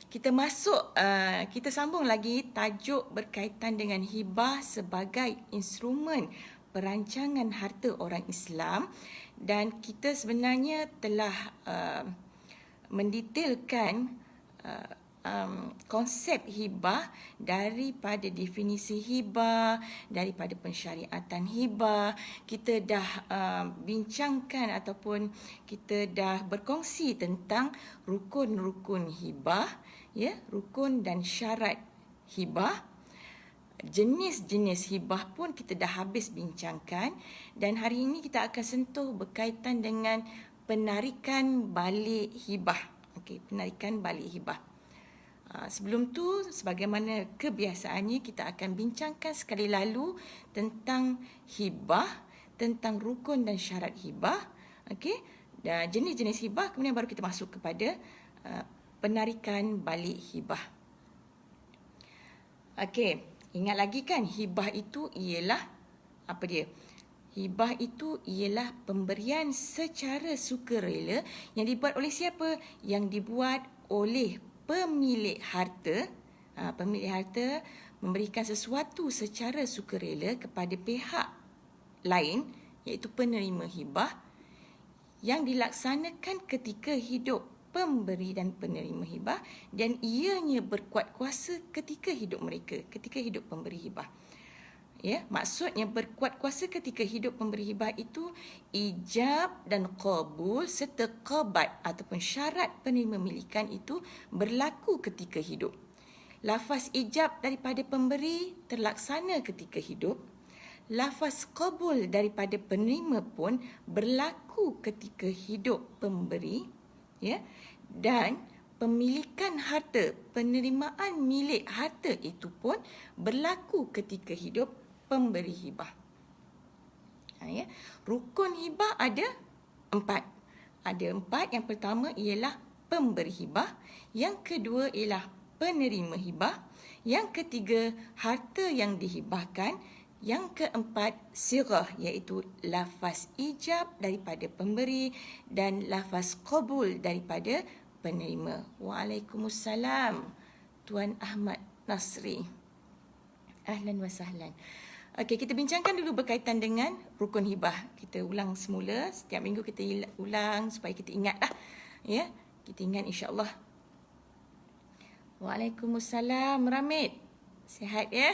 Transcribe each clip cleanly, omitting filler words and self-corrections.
Kita sambung lagi tajuk berkaitan dengan hibah sebagai instrumen perancangan harta orang Islam, dan kita sebenarnya telah mendetailkan konsep hibah daripada definisi hibah, daripada pensyariatan hibah. Kita dah bincangkan ataupun kita dah berkongsi tentang rukun-rukun hibah, ya, rukun dan syarat hibah. Jenis-jenis hibah pun kita dah habis bincangkan, dan hari ini kita akan sentuh berkaitan dengan penarikan balik hibah. Okey, penarikan balik hibah. Sebelum tu, sebagaimana kebiasaannya, kita akan bincangkan sekali lalu tentang hibah, tentang rukun dan syarat hibah. Okey, dan jenis-jenis hibah, kemudian baru kita masuk kepada penarikan balik hibah. Okey, ingat lagi kan, hibah itu ialah apa dia? Hibah itu ialah pemberian secara sukarela yang dibuat oleh siapa? Yang dibuat oleh pemilik harta. Pemilik harta memberikan sesuatu secara sukarela kepada pihak lain, iaitu penerima hibah, yang dilaksanakan ketika hidup pemberi dan penerima hibah, dan ianya berkuat kuasa ketika hidup mereka, ketika hidup pemberi hibah. Ya, maksudnya berkuat kuasa ketika hidup pemberi hibah itu ijab dan qabul serta qabat ataupun syarat penerima milikan itu berlaku ketika hidup. Lafaz ijab daripada pemberi terlaksana ketika hidup. Lafaz qabul daripada penerima pun berlaku ketika hidup pemberi, ya. Dan pemilikan harta, penerimaan milik harta itu pun berlaku ketika hidup pemberi hibah. Ya. Rukun hibah ada 4. Ada 4. Yang pertama ialah pemberi hibah. Yang kedua ialah penerima hibah. Yang ketiga, harta yang dihibahkan. Yang keempat, sirah, iaitu lafaz ijab daripada pemberi dan lafaz qabul daripada penerima. Waalaikumsalam, Tuan Ahmad Nasri. Ahlan wa sahlan. Okey, kita bincangkan dulu berkaitan dengan rukun hibah. Kita ulang semula. Setiap minggu kita ulang supaya kita ingatlah. Ya, kita ingat insya-Allah. Waalaikumsalam, Ramid. Sihat ya?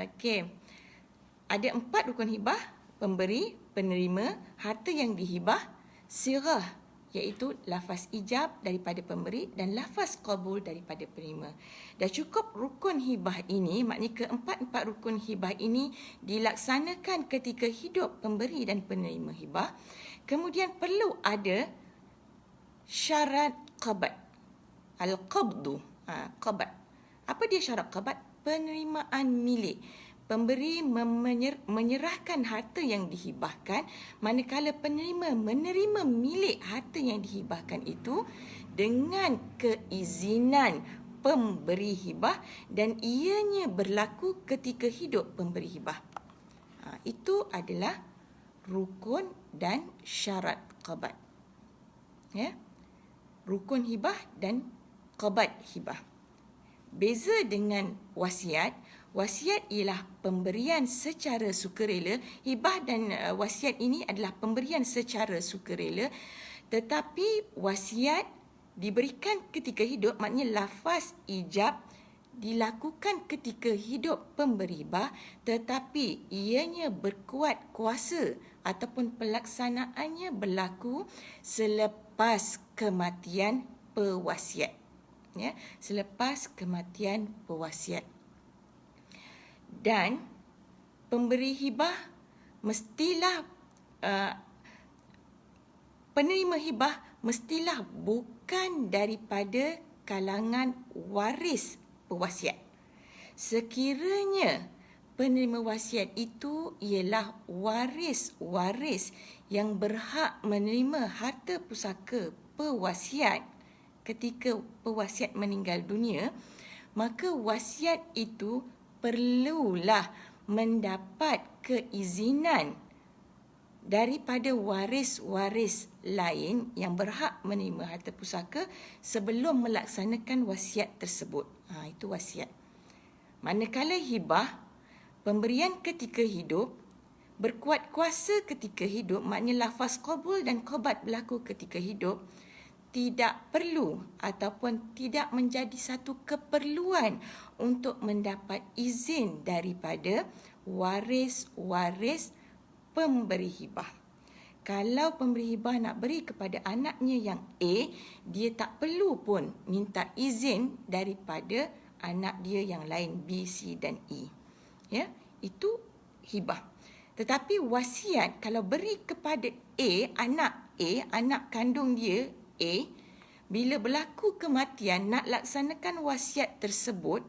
Okey. Ada 4 rukun hibah: pemberi, penerima, harta yang dihibah, sirah, iaitu lafaz ijab daripada pemberi dan lafaz qabul daripada penerima. Dah cukup rukun hibah ini, maknanya keempat-empat rukun hibah ini dilaksanakan ketika hidup pemberi dan penerima hibah. Kemudian perlu ada syarat qabat. Al-qabdu. Qabat. Apa dia syarat qabat? Penerimaan milik. Pemberi menyerahkan harta yang dihibahkan, manakala penerima menerima milik harta yang dihibahkan itu dengan keizinan pemberi hibah dan ianya berlaku ketika hidup pemberi hibah. Itu adalah rukun dan syarat qabat. Ya? Rukun hibah dan qabat hibah. Beza dengan wasiat. Wasiat ialah pemberian secara sukarela. Hibah dan wasiat ini adalah pemberian secara sukarela. Tetapi wasiat diberikan ketika hidup, maknanya lafaz ijab dilakukan ketika hidup pemberi hibah, tetapi ianya berkuat kuasa ataupun pelaksanaannya berlaku selepas kematian pewasiat. Ya, selepas kematian pewasiat. Dan pemberi hibah mestilah penerima hibah mestilah bukan daripada kalangan waris pewasiat. Sekiranya penerima wasiat itu ialah waris-waris yang berhak menerima harta pusaka pewasiat ketika pewasiat meninggal dunia, maka wasiat itu perlulah mendapat keizinan daripada waris-waris lain yang berhak menerima harta pusaka sebelum melaksanakan wasiat tersebut. Itu wasiat. Manakala hibah, pemberian ketika hidup, berkuat kuasa ketika hidup, maknanya lafaz qabul dan qabat berlaku ketika hidup, tidak perlu ataupun tidak menjadi satu keperluan untuk mendapat izin daripada waris-waris pemberi hibah. Kalau pemberi hibah nak beri kepada anaknya yang A, dia tak perlu pun minta izin daripada anak dia yang lain B, C dan E. Ya, itu hibah. Tetapi wasiat kalau beri kepada A, anak kandung dia A, bila berlaku kematian nak laksanakan wasiat tersebut,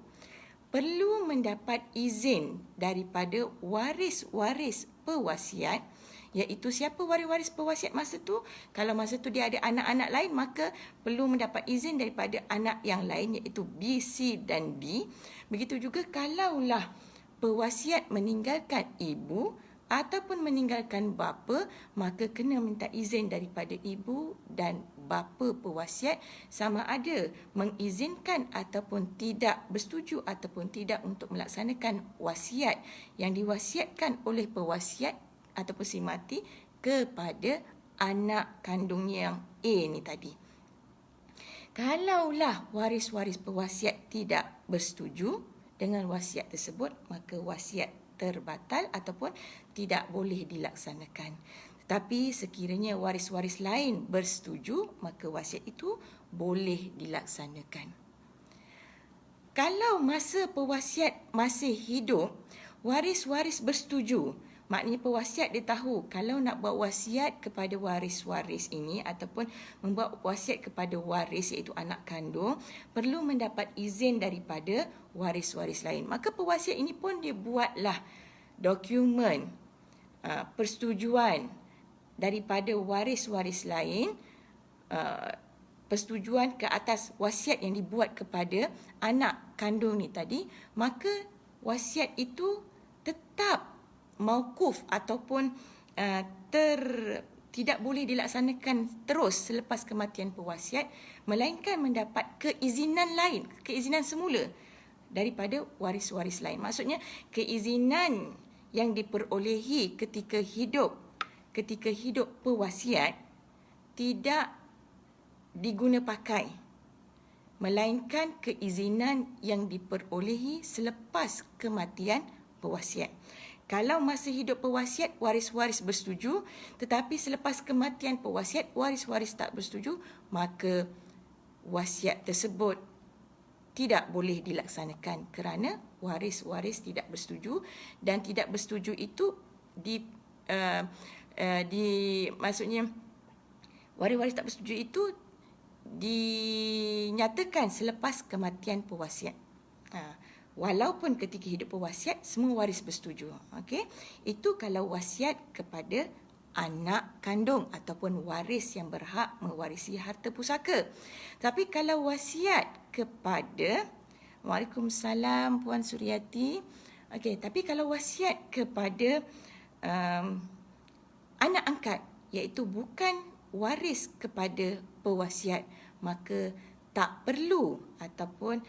perlu mendapat izin daripada waris-waris pewasiat, iaitu siapa waris-waris pewasiat masa tu? Kalau masa tu dia ada anak-anak lain, maka perlu mendapat izin daripada anak yang lain, iaitu B, C dan D. Begitu juga kalaulah pewasiat meninggalkan ibu ataupun meninggalkan bapa, maka kena minta izin daripada ibu dan bapa pewasiat sama ada mengizinkan ataupun tidak, bersetuju ataupun tidak untuk melaksanakan wasiat yang diwasiatkan oleh pewasiat ataupun si mati kepada anak kandungnya yang A ni tadi. Kalaulah waris-waris pewasiat tidak bersetuju dengan wasiat tersebut, maka wasiat terbatal ataupun tidak boleh dilaksanakan. Tetapi sekiranya waris-waris lain bersetuju, maka wasiat itu boleh dilaksanakan. Kalau masa pewasiat masih hidup, waris-waris bersetuju, maknanya pewasiat dia tahu kalau nak buat wasiat kepada waris-waris ini ataupun membuat wasiat kepada waris iaitu anak kandung, perlu mendapat izin daripada waris-waris lain. Maka pewasiat ini pun dia buatlah dokumen persetujuan daripada waris-waris lain, persetujuan ke atas wasiat yang dibuat kepada anak kandung ni tadi, maka wasiat itu tetap mauquf ataupun tidak boleh dilaksanakan terus selepas kematian pewasiat, melainkan mendapat keizinan lain, keizinan semula daripada waris-waris lain. Maksudnya keizinan yang diperolehi ketika hidup pewasiat tidak diguna pakai, melainkan keizinan yang diperolehi selepas kematian pewasiat. Kalau masa hidup pewasiat waris-waris bersetuju, tetapi selepas kematian pewasiat waris-waris tak bersetuju, maka wasiat tersebut tidak boleh dilaksanakan kerana waris-waris tidak bersetuju, dan tidak bersetuju itu maksudnya waris-waris tak bersetuju itu dinyatakan selepas kematian pewasiat. Walaupun ketika hidup pewasiat semua waris bersetuju. Okey, itu kalau wasiat kepada anak kandung ataupun waris yang berhak mewarisi harta pusaka. Tapi kalau wasiat kepada, Waalaikumsalam Puan Suryati. Okey, tapi kalau wasiat kepada anak angkat, iaitu bukan waris kepada pewasiat, maka tak perlu ataupun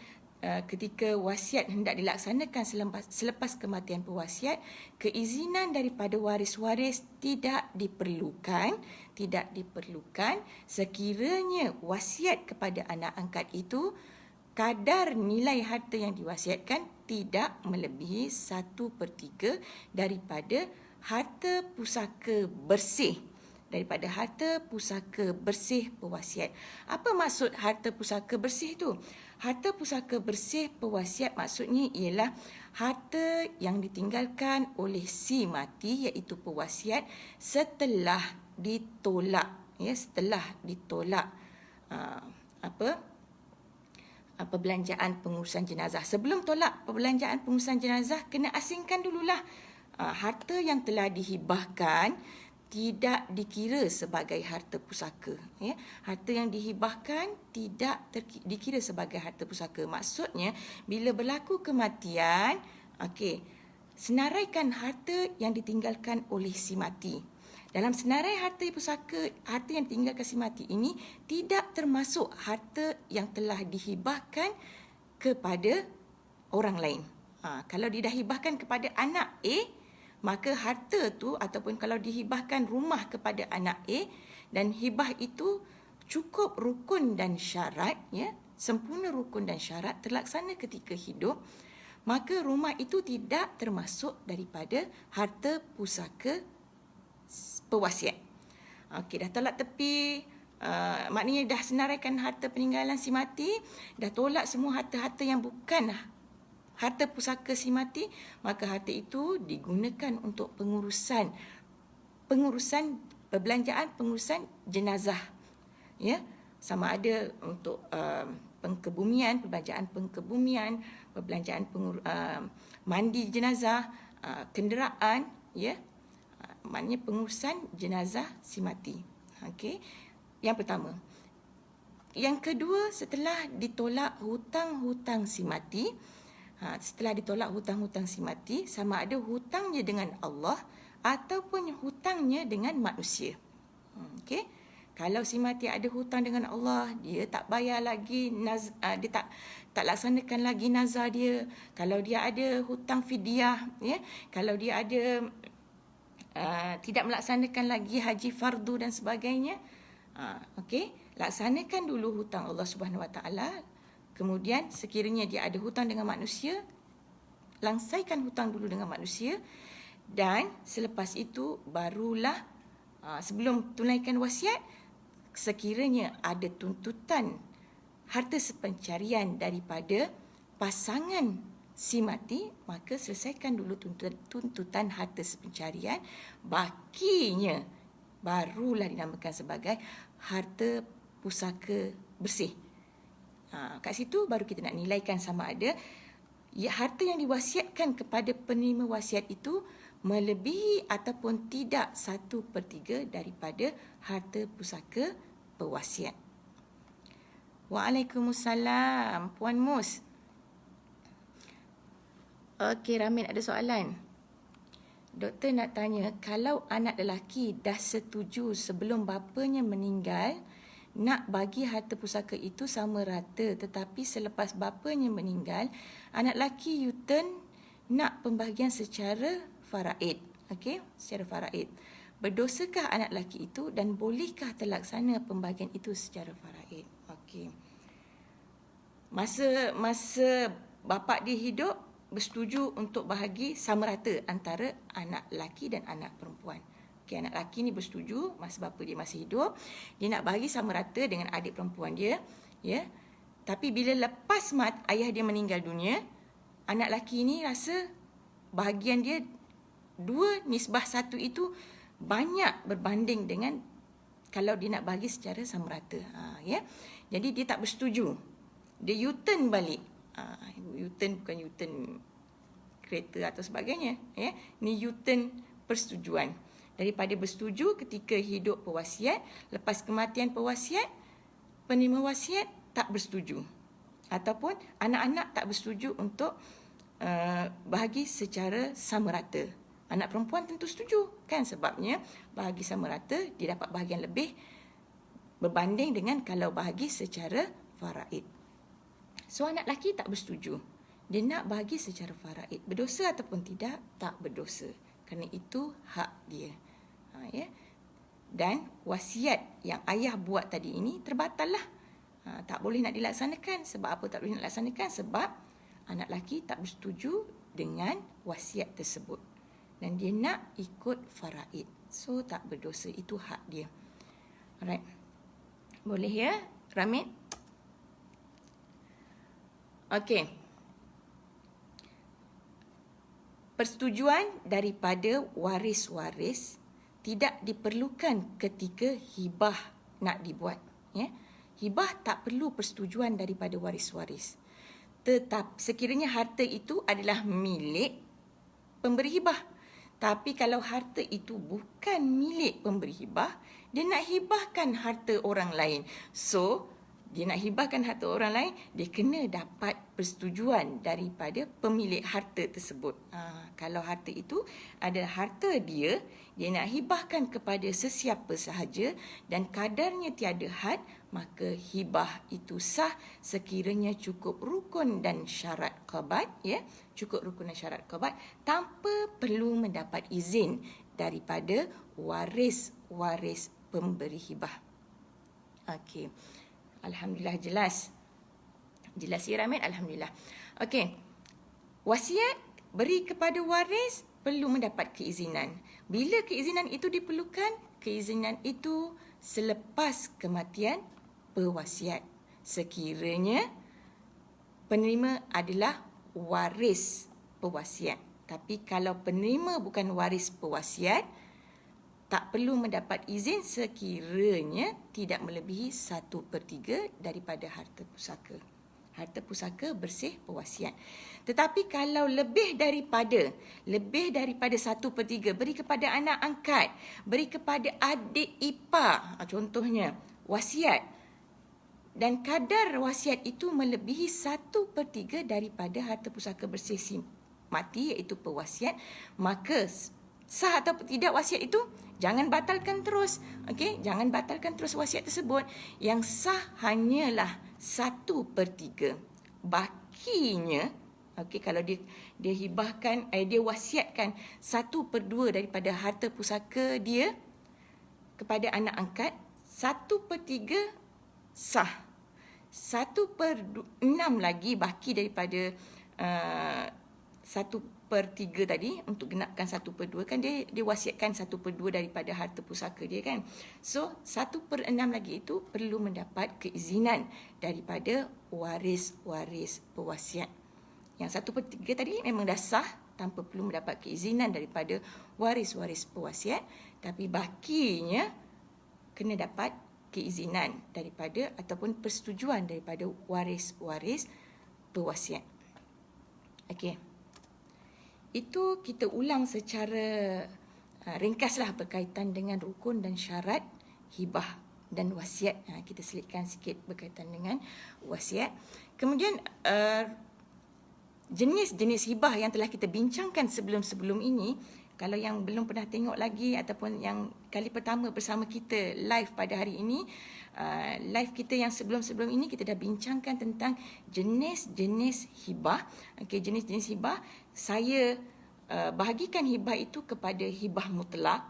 ketika wasiat hendak dilaksanakan selepas kematian pewasiat, keizinan daripada waris-waris tidak diperlukan sekiranya wasiat kepada anak angkat itu kadar nilai harta yang diwasiatkan tidak melebihi 1/3 daripada harta pusaka bersih, daripada harta pusaka bersih pewasiat. Apa maksud harta pusaka bersih tu? Harta pusaka bersih pewasiat maksudnya ialah harta yang ditinggalkan oleh si mati, iaitu pewasiat, setelah ditolak, perbelanjaan pengurusan jenazah. Sebelum tolak perbelanjaan pengurusan jenazah, kena asingkan dululah harta yang telah dihibahkan tidak dikira sebagai harta pusaka. Harta yang dihibahkan tidak dikira sebagai harta pusaka. Maksudnya, bila berlaku kematian, senaraikan harta yang ditinggalkan oleh si mati. Dalam senarai harta pusaka, harta yang ditinggalkan si mati ini tidak termasuk harta yang telah dihibahkan kepada orang lain. Kalau dia dah hibahkan kepada anak A, maka harta tu ataupun kalau dihibahkan rumah kepada anak A dan hibah itu cukup rukun dan syarat, ya, sempurna rukun dan syarat terlaksana ketika hidup, maka rumah itu tidak termasuk daripada harta pusaka pewasiat. Okey, dah tolak tepi, maknanya dah senaraikan harta peninggalan si mati, dah tolak semua harta-harta yang bukan harta pusaka si mati, maka harta itu digunakan untuk pengurusan perbelanjaan pengurusan jenazah, ya, sama ada untuk pengkebumian, perbelanjaan pengkebumian, perbelanjaan mandi jenazah, kenderaan, ya, maknanya pengurusan jenazah si mati. Okey, yang pertama. Yang kedua, setelah ditolak hutang-hutang si mati, setelah ditolak hutang-hutang si mati, sama ada hutangnya dengan Allah ataupun hutangnya dengan manusia. Okey, kalau si mati ada hutang dengan Allah, dia tak bayar lagi, dia tak laksanakan lagi nazar dia. Kalau dia ada hutang fidyah, ya, kalau dia ada tidak melaksanakan lagi haji fardu dan sebagainya, okey, laksanakan dulu hutang Allah Subhanahu Wa Taala. Kemudian sekiranya dia ada hutang dengan manusia, langsaikan hutang dulu dengan manusia, dan selepas itu barulah sebelum tunaikan wasiat, sekiranya ada tuntutan harta sepencarian daripada pasangan si mati, maka selesaikan dulu tuntutan harta sepencarian, bakinya barulah dinamakan sebagai harta pusaka bersih. Kat situ baru kita nak nilaikan sama ada harta yang diwasiatkan kepada penerima wasiat itu melebihi ataupun tidak 1/3 daripada harta pusaka pewasiat. Waalaikumsalam, Puan Mus. Okey, Ramin ada soalan. Doktor nak tanya, kalau anak lelaki dah setuju sebelum bapanya meninggal nak bagi harta pusaka itu sama rata, tetapi selepas bapanya meninggal, anak lelaki U-turn nak pembahagian secara faraid. Okey, secara faraid. Berdosakah anak lelaki itu dan bolehkah terlaksana pembahagian itu secara faraid? Okey. Masa bapa dia hidup, bersetuju untuk bahagi sama rata antara anak lelaki dan anak perempuan. Okey, anak lelaki ni bersetuju masa bapa dia masih hidup, dia nak bahagi sama rata dengan adik perempuan dia, ya. Tapi bila lepas ayah dia meninggal dunia, anak lelaki ni rasa bahagian dia 2:1 itu banyak berbanding dengan kalau dia nak bahagi secara sama rata. Ya. Jadi dia tak bersetuju. Dia U-turn balik. U-turn bukan U-turn kereta atau sebagainya, ya. Ni U-turn persetujuan. Daripada bersetuju ketika hidup pewasiat, lepas kematian pewasiat, penerima wasiat tak bersetuju. Ataupun anak-anak tak bersetuju untuk bahagi secara sama rata. Anak perempuan tentu setuju, kan, sebabnya bahagi sama rata dia dapat bahagian lebih berbanding dengan kalau bahagi secara faraid. So anak lelaki tak bersetuju. Dia nak bahagi secara faraid. Berdosa ataupun tidak, tak berdosa. Kerana itu hak dia. Ya. Dan wasiat yang ayah buat tadi ini terbatal lah. Tak boleh nak dilaksanakan. Sebab apa tak boleh nak laksanakan? Sebab anak lelaki tak bersetuju dengan wasiat tersebut. Dan dia nak ikut faraid. So tak berdosa. Itu hak dia. Alright. Boleh ya, Ramid? Okey. Persetujuan daripada waris-waris tidak diperlukan ketika hibah nak dibuat, ya. Hibah tak perlu persetujuan daripada waris-waris. Tetap sekiranya harta itu adalah milik pemberi hibah. Tapi kalau harta itu bukan milik pemberi hibah, dia nak hibahkan harta orang lain. So, dia nak hibahkan harta orang lain, dia kena dapat persetujuan daripada pemilik harta tersebut. Kalau harta itu adalah harta dia nak hibahkan kepada sesiapa sahaja dan kadarnya tiada had, maka hibah itu sah sekiranya cukup rukun dan syarat qabat, ya, cukup rukun dan syarat qabat tanpa perlu mendapat izin daripada waris-waris pemberi hibah. Okey. Alhamdulillah jelas. Jelas ya Ramid? Alhamdulillah. Okey. Wasiat beri kepada waris perlu mendapat keizinan. Bila keizinan itu diperlukan? Keizinan itu selepas kematian pewasiat. Sekiranya penerima adalah waris pewasiat. Tapi kalau penerima bukan waris pewasiat, tak perlu mendapat izin sekiranya tidak melebihi 1/3 daripada harta pusaka. Harta pusaka bersih pewasiat. Tetapi kalau lebih daripada 1/3, beri kepada anak angkat, beri kepada adik ipar, contohnya wasiat, dan kadar wasiat itu melebihi 1/3 daripada harta pusaka bersih si mati, iaitu pewasiat, maka sah atau tidak wasiat itu, jangan batalkan terus. Okey, jangan batalkan terus wasiat tersebut. Yang sah hanyalah 1/3. Bakinya, okey, kalau dia hibahkan, dia wasiatkan 1/2 daripada harta pusaka dia kepada anak angkat, 1/3 sah. 1/6 lagi baki daripada 1/3 tadi, untuk genapkan 1/2 kan dia wasiatkan 1/2 daripada harta pusaka dia kan. So 1/6 lagi itu perlu mendapat keizinan daripada waris-waris pewasiat. Yang 1/3 tadi memang dah sah tanpa perlu mendapat keizinan daripada waris-waris pewasiat, tapi bakinya kena dapat keizinan daripada ataupun persetujuan daripada waris-waris pewasiat. Okey. Itu kita ulang secara ringkaslah berkaitan dengan rukun dan syarat hibah dan wasiat. Kita selitkan sikit berkaitan dengan wasiat. Kemudian jenis-jenis hibah yang telah kita bincangkan sebelum-sebelum ini, kalau yang belum pernah tengok lagi ataupun yang kali pertama bersama kita live pada hari ini, live kita yang sebelum-sebelum ini kita dah bincangkan tentang jenis-jenis hibah. Okey, jenis-jenis hibah, saya bahagikan hibah itu kepada hibah mutlak,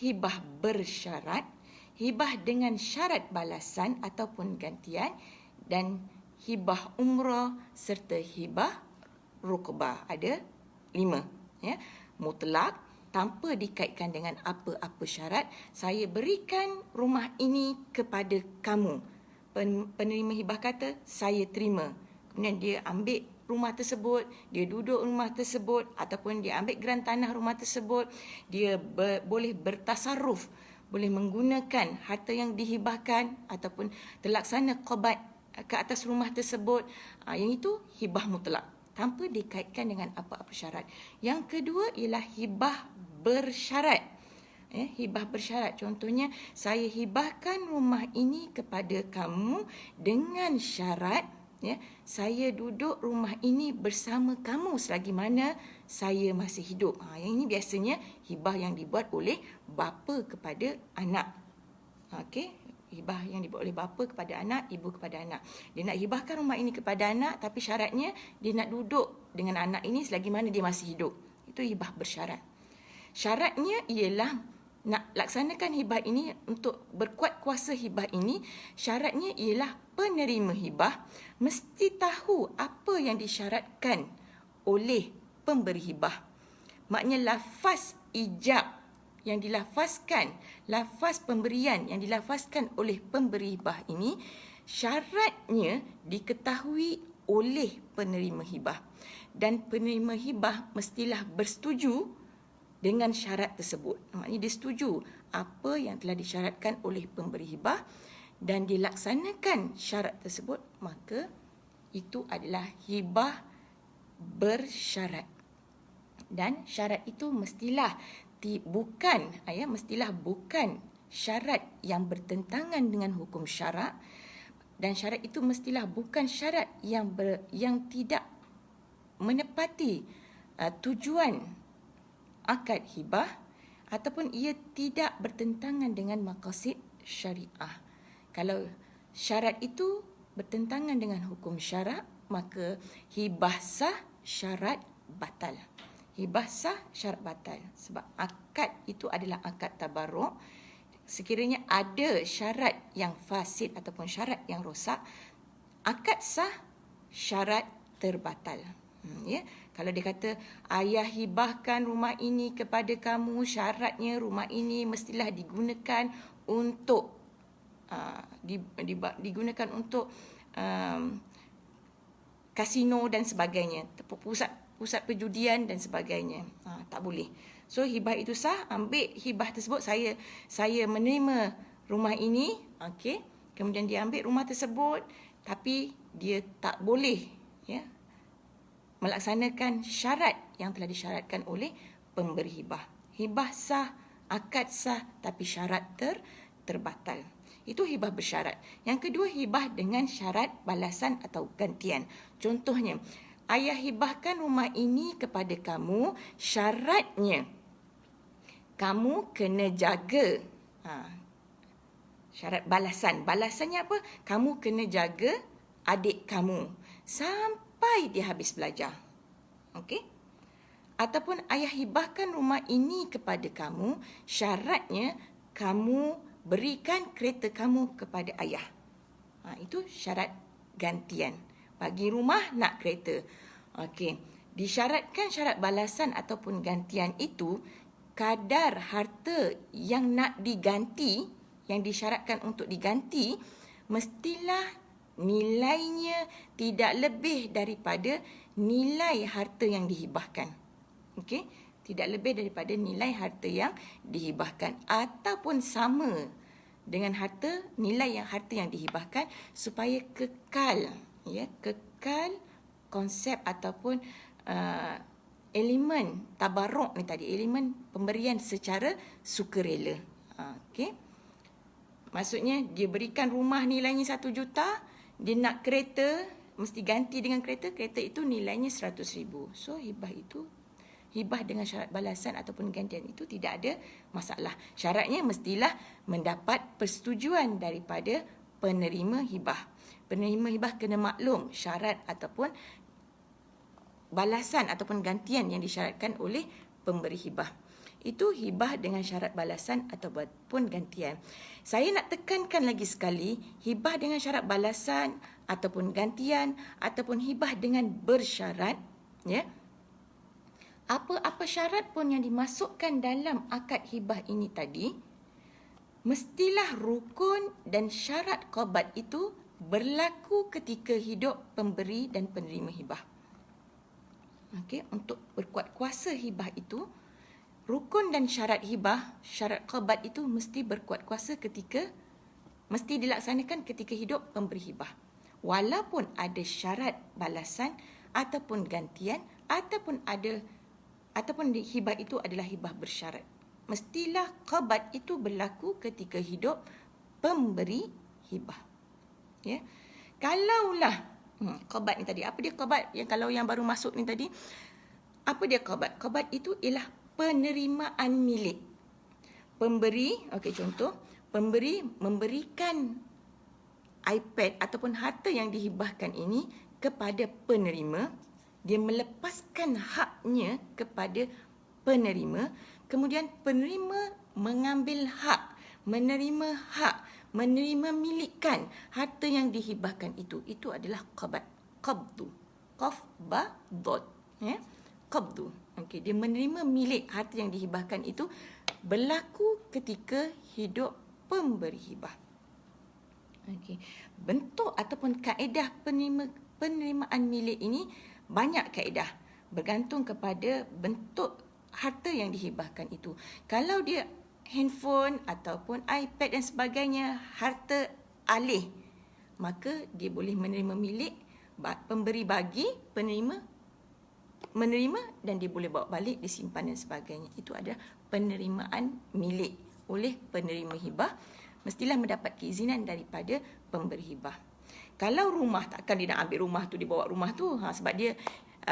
hibah bersyarat, hibah dengan syarat balasan ataupun gantian, dan hibah umrah serta hibah rukbah. Ada 5, ya. Mutlak, tanpa dikaitkan dengan apa-apa syarat, saya berikan rumah ini kepada kamu. Penerima hibah kata, saya terima. Kemudian dia ambil rumah tersebut, dia duduk rumah tersebut, ataupun dia ambil geran tanah rumah tersebut, dia boleh bertasarruf, boleh menggunakan harta yang dihibahkan ataupun terlaksana qabat ke atas rumah tersebut. Yang itu hibah mutlak, tanpa dikaitkan dengan apa-apa syarat. Yang kedua ialah hibah bersyarat. Hibah bersyarat, contohnya saya hibahkan rumah ini kepada kamu dengan syarat, ya, saya duduk rumah ini bersama kamu selagi mana saya masih hidup. Yang ini biasanya hibah yang dibuat oleh bapa kepada anak. Okey, hibah yang dibuat oleh bapa kepada anak, ibu kepada anak. Dia nak hibahkan rumah ini kepada anak, tapi syaratnya dia nak duduk dengan anak ini selagi mana dia masih hidup. Itu hibah bersyarat. Syaratnya ialah nak laksanakan hibah ini, untuk berkuat kuasa hibah ini, syaratnya ialah penerima hibah mesti tahu apa yang disyaratkan oleh pemberi hibah. Maknanya lafaz ijab yang dilafazkan, lafaz pemberian yang dilafazkan oleh pemberi hibah ini, syaratnya diketahui oleh penerima hibah. Dan penerima hibah mestilah bersetuju dengan syarat tersebut. Maknanya dia setuju apa yang telah disyaratkan oleh pemberi hibah dan dilaksanakan syarat tersebut, maka itu adalah hibah bersyarat. Dan syarat itu mestilah bukan syarat yang bertentangan dengan hukum syarak, dan syarat itu mestilah bukan syarat yang tidak menepati tujuan akad hibah ataupun ia tidak bertentangan dengan maqasid syariah. Kalau syarat itu bertentangan dengan hukum syarak, maka hibah sah, syarat batal. Hibah sah, syarat batal. Sebab akad itu adalah akad tabarruk. Sekiranya ada syarat yang fasid ataupun syarat yang rosak, akad sah, syarat terbatal. Ya. Kalau dia kata, ayah hibahkan rumah ini kepada kamu, syaratnya rumah ini mestilah digunakan untuk digunakan untuk kasino dan sebagainya, pusat perjudian dan sebagainya. Tak boleh. So hibah itu sah, ambil hibah tersebut, saya menerima rumah ini, okey. Kemudian dia ambil rumah tersebut, tapi dia tak boleh, ya, melaksanakan syarat yang telah disyaratkan oleh pemberi hibah. Hibah sah, akad sah, tapi syarat terbatal. Itu hibah bersyarat. Yang kedua, hibah dengan syarat balasan atau gantian. Contohnya, ayah hibahkan rumah ini kepada kamu, syaratnya kamu kena jaga. Syarat balasan. Balasannya apa? Kamu kena jaga adik kamu sampai dia habis belajar. Okey? Ataupun ayah hibahkan rumah ini kepada kamu, syaratnya kamu berikan kereta kamu kepada ayah. Itu syarat gantian. Bagi rumah, nak kereta. Okey. Disyaratkan syarat balasan ataupun gantian itu, kadar harta yang nak diganti, yang disyaratkan untuk diganti, mestilah nilainya tidak lebih daripada nilai harta yang dihibahkan. Okey? Tidak lebih daripada nilai harta yang dihibahkan ataupun sama dengan nilai harta yang dihibahkan, supaya kekal, ya, kekal konsep ataupun elemen tabarruk ni tadi, elemen pemberian secara sukarela. Okey. Maksudnya dia berikan rumah nilainya 1 juta, dia nak kereta, mesti ganti dengan kereta itu nilainya 100,000. So hibah dengan syarat balasan ataupun gantian itu tidak ada masalah. Syaratnya mestilah mendapat persetujuan daripada penerima hibah. Penerima hibah kena maklum syarat ataupun balasan ataupun gantian yang disyaratkan oleh pemberi hibah. Itu hibah dengan syarat balasan ataupun gantian. Saya nak tekankan lagi sekali, hibah dengan syarat balasan ataupun gantian ataupun hibah dengan bersyarat, ya. Apa-apa syarat pun yang dimasukkan dalam akad hibah ini tadi, mestilah rukun dan syarat qabat itu berlaku ketika hidup pemberi dan penerima hibah. Okey, untuk berkuat kuasa hibah itu, rukun dan syarat hibah, syarat qabat itu mesti berkuat kuasa mesti dilaksanakan ketika hidup pemberi hibah. Walaupun ada syarat balasan ataupun gantian ataupun hibah itu adalah hibah bersyarat, mestilah qabat itu berlaku ketika hidup pemberi hibah. Ya. Kalaulah qabat ni tadi, apa dia qabat yang kalau yang baru masuk ni tadi? Apa dia qabat? Qabat itu ialah penerimaan milik. Pemberi, okey, contoh, pemberi memberikan iPad ataupun harta yang dihibahkan ini kepada penerima, dia melepaskan haknya kepada penerima, kemudian penerima mengambil hak, menerima milikan harta yang dihibahkan itu. Itu adalah qabat. Qabdu. Qaf ba dot. Ya. Qabdu. Okey, dia menerima milik harta yang dihibahkan itu berlaku ketika hidup pemberi hibah. Okey. Bentuk ataupun kaedah penerimaan milik ini banyak kaedah, bergantung kepada bentuk harta yang dihibahkan itu. Kalau dia handphone ataupun iPad dan sebagainya, harta alih, maka dia boleh menerima milik, pemberi bagi, penerima menerima, dan dia boleh bawa balik, disimpan dan sebagainya. Itu adalah penerimaan milik oleh penerima hibah, mestilah mendapat keizinan daripada pemberi hibah. Kalau rumah, takkan dia nak ambil rumah tu, dia bawa rumah tu. Sebab dia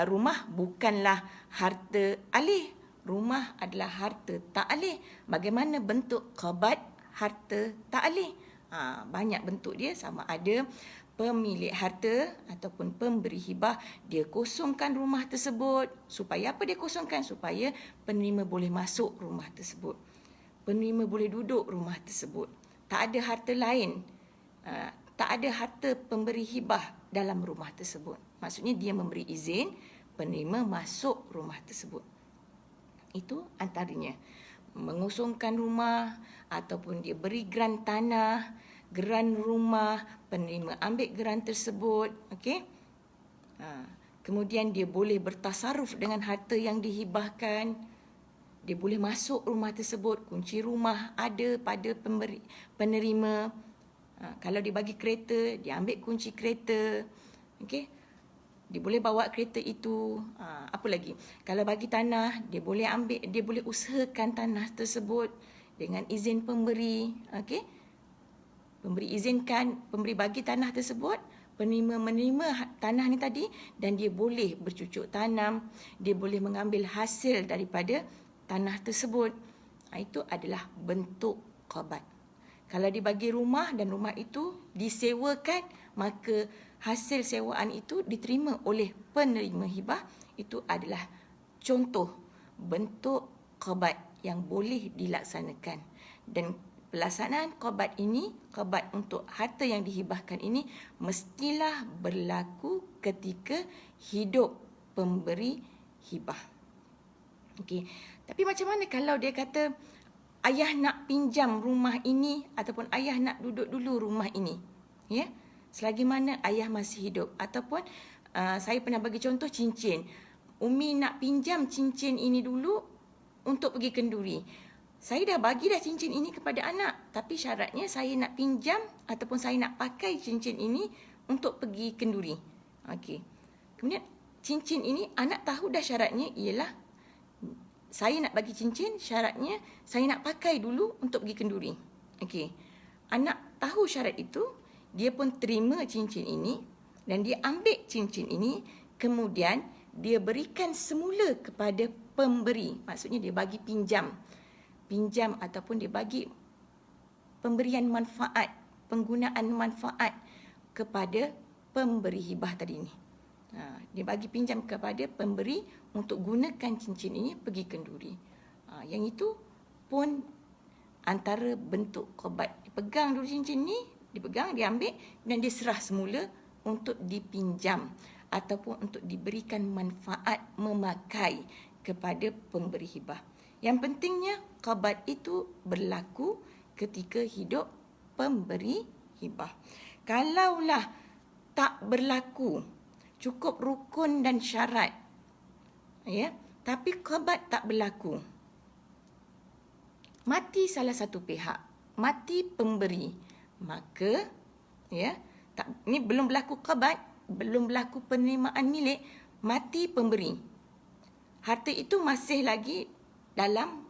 rumah bukanlah harta alih. Rumah adalah harta tak alih. Bagaimana bentuk qabat harta tak alih? Banyak bentuk dia, sama ada pemilik harta ataupun pemberi hibah, dia kosongkan rumah tersebut. Supaya apa dia kosongkan? Supaya penerima boleh masuk rumah tersebut. Penerima boleh duduk rumah tersebut. Tak ada harta lain. Tak ada harta pemberi hibah dalam rumah tersebut. Maksudnya dia memberi izin penerima masuk rumah tersebut. Itu antaranya. Mengosongkan rumah ataupun dia beri geran tanah, geran rumah, penerima ambil geran tersebut, okey. Kemudian dia boleh bertasaruf dengan harta yang dihibahkan. Dia boleh masuk rumah tersebut, kunci rumah ada pada penerima. Kalau dia bagi kereta, dia ambil kunci kereta, okey. Dia boleh bawa kereta itu. Apa lagi? Kalau bagi tanah, dia boleh ambil, dia boleh usahakan tanah tersebut dengan izin pemberi, okey. Pemberi izinkan, pemberi bagi tanah tersebut, penerima menerima tanah ni tadi, dan dia boleh bercucuk tanam, dia boleh mengambil hasil daripada tanah tersebut. Itu adalah bentuk qabat. Kalau dibagi rumah dan rumah itu disewakan, maka hasil sewaan itu diterima oleh penerima hibah. Itu adalah contoh bentuk qabat yang boleh dilaksanakan. Dan pelaksanaan qabat ini, qabat untuk harta yang dihibahkan ini, mestilah berlaku ketika hidup pemberi hibah. Okey. Tapi macam mana kalau dia kata ayah nak pinjam rumah ini ataupun ayah nak duduk dulu rumah ini, ya, selagi mana ayah masih hidup. Ataupun saya pernah bagi contoh cincin. Umi nak pinjam cincin ini dulu untuk pergi kenduri. Saya dah bagi dah cincin ini kepada anak, tapi syaratnya saya nak pinjam ataupun saya nak pakai cincin ini untuk pergi kenduri. Okey. Kemudian cincin ini anak tahu dah syaratnya ialah saya nak bagi cincin, syaratnya saya nak pakai dulu untuk pergi kenduri. Okey. Anak tahu syarat itu, dia pun terima cincin ini dan dia ambil cincin ini, kemudian dia berikan semula kepada pemberi. Maksudnya dia bagi pinjam ataupun dia bagi pemberian manfaat, penggunaan manfaat kepada pemberi hibah tadi ni. Dia bagi pinjam kepada pemberi untuk gunakan cincin ini pergi kenduri. Yang itu pun antara bentuk qabat. Dipegang dulu cincin ni, dipegang, dia ambil dan dia serah semula untuk dipinjam ataupun untuk diberikan manfaat memakai kepada pemberi hibah. Yang pentingnya qabat itu berlaku ketika hidup pemberi hibah. Kalaulah tak berlaku, cukup rukun dan syarat, ya, tapi qabat tak berlaku, mati salah satu pihak, mati pemberi, maka ya, ni belum berlaku qabat, belum berlaku penerimaan milik, mati pemberi. Harta itu masih lagi dalam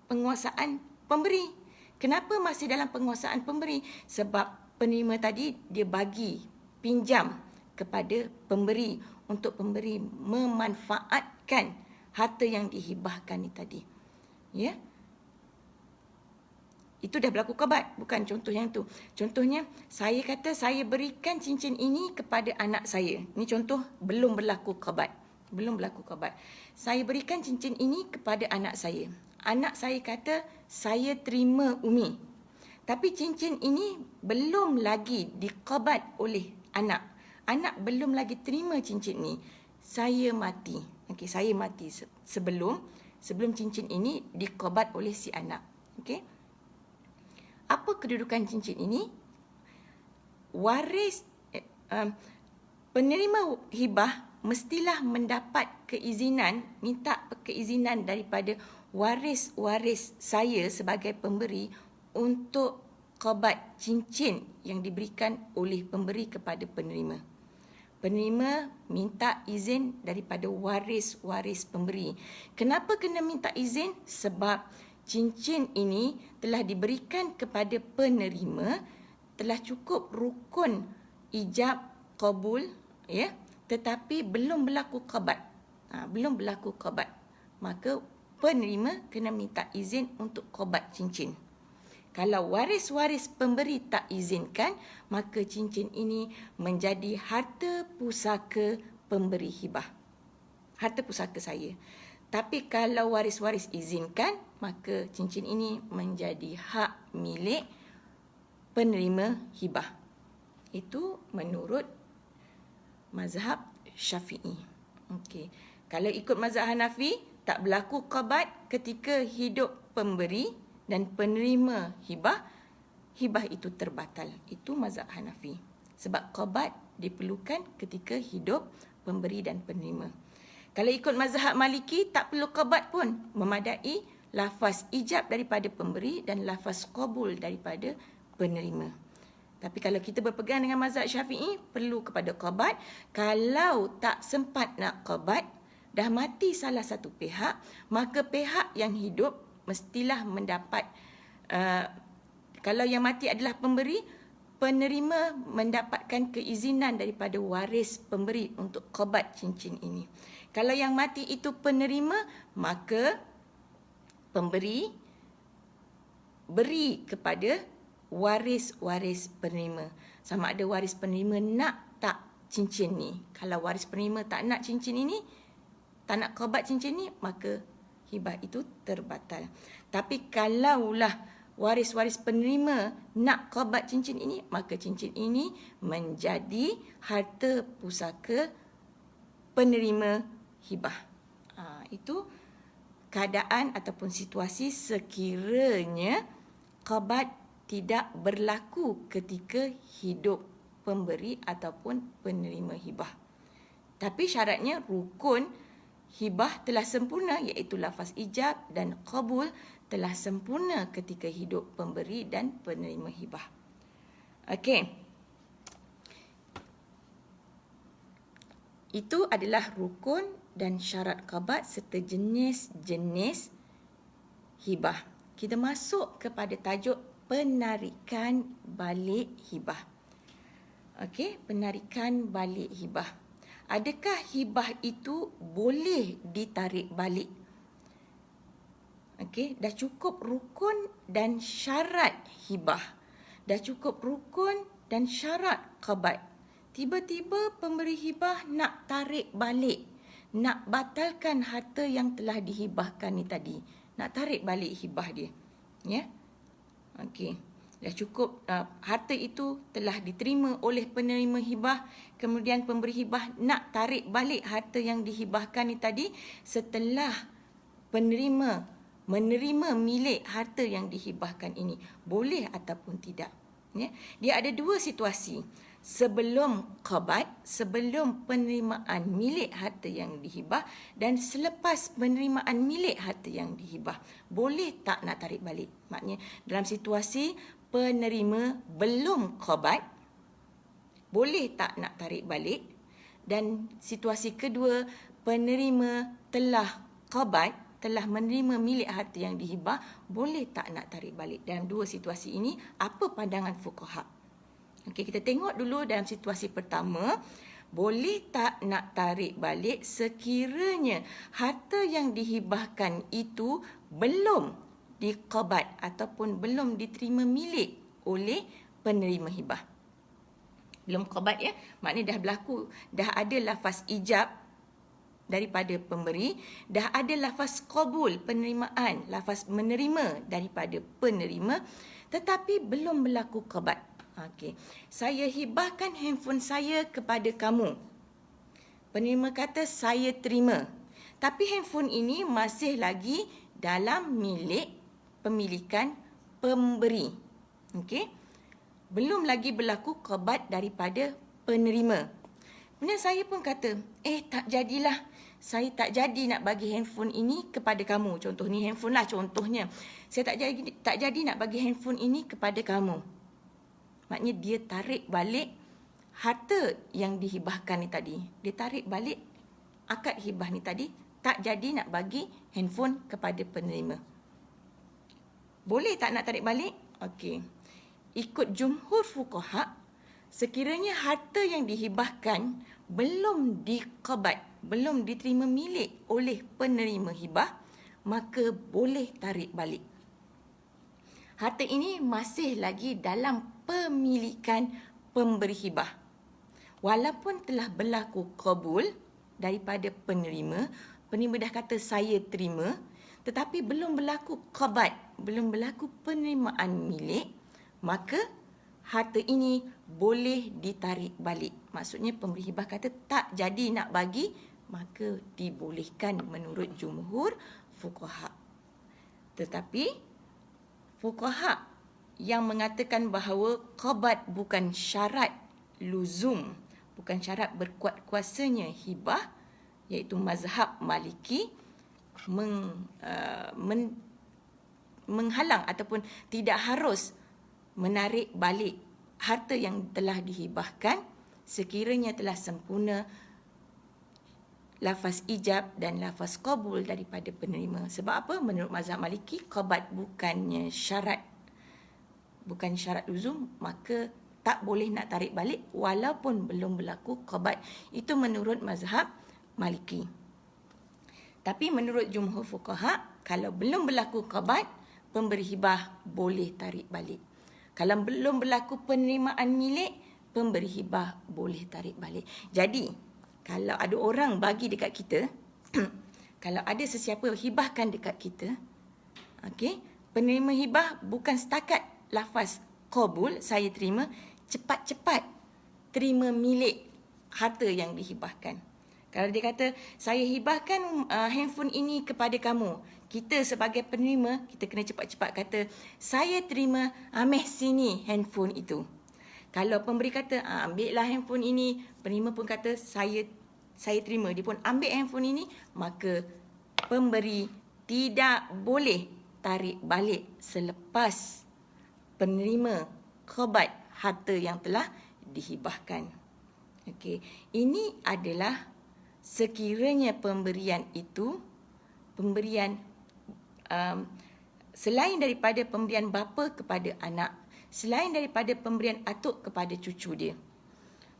penguasaan pemberi. Kenapa masih dalam penguasaan pemberi? Sebab penerima tadi dia bagi pinjam kepada pemberi untuk pemberi memanfaatkan harta yang dihibahkan ni tadi. Ya. Itu dah berlaku qabat, bukan contoh yang tu. Contohnya, saya kata saya berikan cincin ini kepada anak saya. Ini contoh belum berlaku qabat. Belum berlaku qabat. Saya berikan cincin ini kepada anak saya. Anak saya kata, saya terima Umi. Tapi cincin ini belum lagi diqabat oleh anak. Anak belum lagi terima cincin ini. Saya mati. Okey, saya mati sebelum cincin ini diqabat oleh si anak. Okey. Apa kedudukan cincin ini? Waris penerima hibah mestilah mendapat keizinan, minta keizinan daripada waris-waris saya sebagai pemberi untuk qabat cincin yang diberikan oleh pemberi kepada penerima. Penerima minta izin daripada waris-waris pemberi. Kenapa kena minta izin? Sebab cincin ini telah diberikan kepada penerima, telah cukup rukun ijab, qabul, ya, tetapi belum berlaku qabad. Belum berlaku qabad. Maka penerima kena minta izin untuk qabad cincin. Kalau waris-waris pemberi tak izinkan, maka cincin ini menjadi harta pusaka pemberi hibah. Harta pusaka saya. Tapi kalau waris-waris izinkan, maka cincin ini menjadi hak milik penerima hibah. Itu menurut mazhab Syafi'i. Okey. Kalau ikut mazhab Hanafi, tak berlaku qabad ketika hidup pemberi dan penerima hibah, hibah itu terbatal. Itu mazhab Hanafi. Sebab qabad diperlukan ketika hidup pemberi dan penerima. Kalau ikut mazhab Maliki, tak perlu qabad pun. Memadai lafaz ijab daripada pemberi dan lafaz qabul daripada penerima. Tapi kalau kita berpegang dengan mazhab Syafi'i, perlu kepada qabad. Kalau tak sempat nak qabad, dah mati salah satu pihak, maka pihak yang hidup mestilah mendapat, kalau yang mati adalah pemberi, penerima mendapatkan keizinan daripada waris pemberi untuk qabad cincin ini. Kalau yang mati itu penerima, maka pemberi beri kepada waris-waris penerima. Sama ada waris penerima nak tak cincin ni. Kalau waris penerima tak nak cincin ini, tak nak qabad cincin ni, maka hibah itu terbatal. Tapi kalaulah waris-waris penerima nak qabad cincin ini, maka cincin ini menjadi harta pusaka penerima hibah. Itu keadaan ataupun situasi sekiranya qabad tidak berlaku ketika hidup pemberi ataupun penerima hibah. Tapi syaratnya rukun hibah telah sempurna, iaitu lafaz ijab dan qabul telah sempurna ketika hidup pemberi dan penerima hibah. Okey. Itu adalah rukun dan syarat qabad serta jenis-jenis hibah. Kita masuk kepada tajuk penarikan balik hibah. Okey, penarikan balik hibah. Adakah hibah itu boleh ditarik balik? Okey, dah cukup rukun dan syarat hibah. Dah cukup rukun dan syarat qabad. Tiba-tiba pemberi hibah nak tarik balik, nak batalkan harta yang telah dihibahkan ni tadi. Nak tarik balik hibah dia. Ya. Okey. Dah cukup harta itu telah diterima oleh penerima hibah, kemudian pemberi hibah nak tarik balik harta yang dihibahkan ni tadi setelah penerima menerima milik harta yang dihibahkan ini. Boleh ataupun tidak. Ya. Dia ada dua situasi. Sebelum qabad, sebelum penerimaan milik harta yang dihibah, dan selepas penerimaan milik harta yang dihibah. Boleh tak nak tarik balik? Maknanya dalam situasi penerima belum qabad, boleh tak nak tarik balik? Dan situasi kedua, penerima telah qabad, telah menerima milik harta yang dihibah, boleh tak nak tarik balik? Dalam dua situasi ini, apa pandangan fuqaha? Okey, kita tengok dulu dalam situasi pertama, boleh tak nak tarik balik sekiranya harta yang dihibahkan itu belum diqabad ataupun belum diterima milik oleh penerima hibah. Belum qabad, ya, maknanya dah berlaku, dah ada lafaz ijab daripada pemberi, dah ada lafaz qabul penerimaan, lafaz menerima daripada penerima, tetapi belum berlaku qabad. Okey, saya hibahkan handphone saya kepada kamu. Penerima kata saya terima. Tapi handphone ini masih lagi dalam milik pemilikan pemberi. Okey. Belum lagi berlaku qabad daripada penerima. Kemudian saya pun kata, tak jadilah. Saya tak jadi nak bagi handphone ini kepada kamu. Contoh ni handphone lah contohnya. Saya tak jadi nak bagi handphone ini kepada kamu. Maknanya dia tarik balik harta yang dihibahkan ni tadi. Dia tarik balik akad hibah ni tadi. Tak jadi nak bagi handphone kepada penerima. Boleh tak nak tarik balik? Okey. Ikut jumhur fuqaha, sekiranya harta yang dihibahkan belum diqabat, belum diterima milik oleh penerima hibah, maka boleh tarik balik. Harta ini masih lagi dalam pemilikan pemberi hibah. Walaupun telah berlaku qabul daripada penerima, penerima dah kata saya terima, tetapi belum berlaku qabat, belum berlaku penerimaan milik, maka harta ini boleh ditarik balik. Maksudnya pemberi hibah kata tak jadi nak bagi, maka dibolehkan menurut jumhur fuqaha. Tetapi fuqaha yang mengatakan bahawa qabat bukan syarat luzum, bukan syarat berkuat kuasanya hibah, iaitu mazhab Maliki, menghalang ataupun tidak harus menarik balik harta yang telah dihibahkan sekiranya telah sempurna lafaz ijab dan lafaz qabul daripada penerima. Sebab apa? Menurut mazhab Maliki, qabat bukannya syarat, bukan syarat luzum, maka tak boleh nak tarik balik walaupun belum berlaku qabat. Itu menurut mazhab Maliki. Tapi menurut jumhur fuqaha, kalau belum berlaku qabat, pemberi hibah boleh tarik balik. Kalau belum berlaku penerimaan milik, pemberi hibah boleh tarik balik. Jadi, kalau ada orang bagi dekat kita, kalau ada sesiapa hibahkan dekat kita, okey, penerima hibah bukan setakat lafaz qabul, saya terima, cepat-cepat terima milik harta yang dihibahkan. Kalau dia kata, saya hibahkan handphone ini kepada kamu, kita sebagai penerima, kita kena cepat-cepat kata, saya terima, ambil sini handphone itu. Kalau pemberi kata, ambillah handphone ini, penerima pun kata, saya terima, dia pun ambil handphone ini, maka pemberi tidak boleh tarik balik selepas penerima qabat harta yang telah dihibahkan. Okey, ini adalah sekiranya pemberian itu, pemberian selain daripada pemberian bapa kepada anak, selain daripada pemberian atuk kepada cucu dia.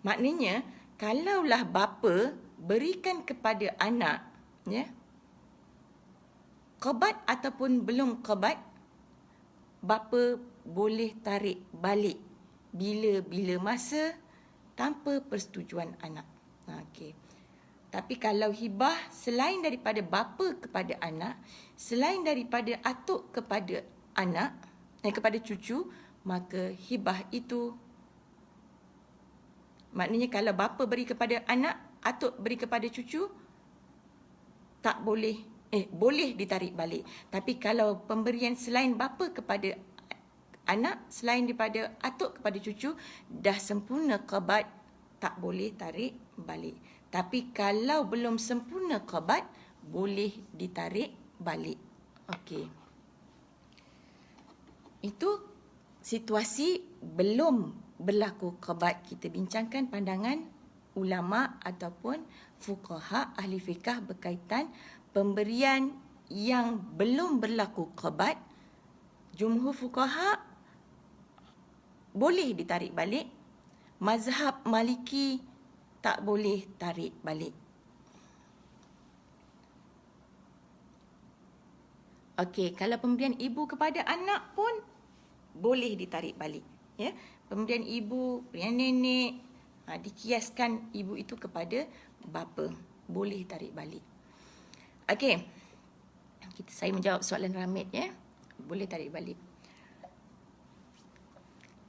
Maknanya, kalaulah bapa berikan kepada anak, ya, qabat ataupun belum qabat, bapa boleh tarik balik bila-bila masa tanpa persetujuan anak. Okey. Tapi kalau hibah selain daripada bapa kepada anak, selain daripada atuk kepada anak, kepada cucu, maka hibah itu, maknanya kalau bapa beri kepada anak, atuk beri kepada cucu, tak boleh, boleh ditarik balik. Tapi kalau pemberian selain bapa kepada anak, selain daripada atuk kepada cucu, dah sempurna qabat, tak boleh tarik balik. Tapi kalau belum sempurna qabat, boleh ditarik balik. Okey. Itu situasi belum berlaku qabat. Kita bincangkan pandangan ulama ataupun fuqaha ahli fiqh berkaitan pemberian yang belum berlaku qabat. Jumhur fuqaha boleh ditarik balik. Mazhab Maliki tak boleh tarik balik. Okey, kalau pemberian ibu kepada anak pun boleh ditarik balik. Ya, pemberian ibu, pemberian nenek, dikiaskan ibu itu kepada bapa, boleh tarik balik. Okey, saya menjawab soalan Ramid, ya, boleh tarik balik.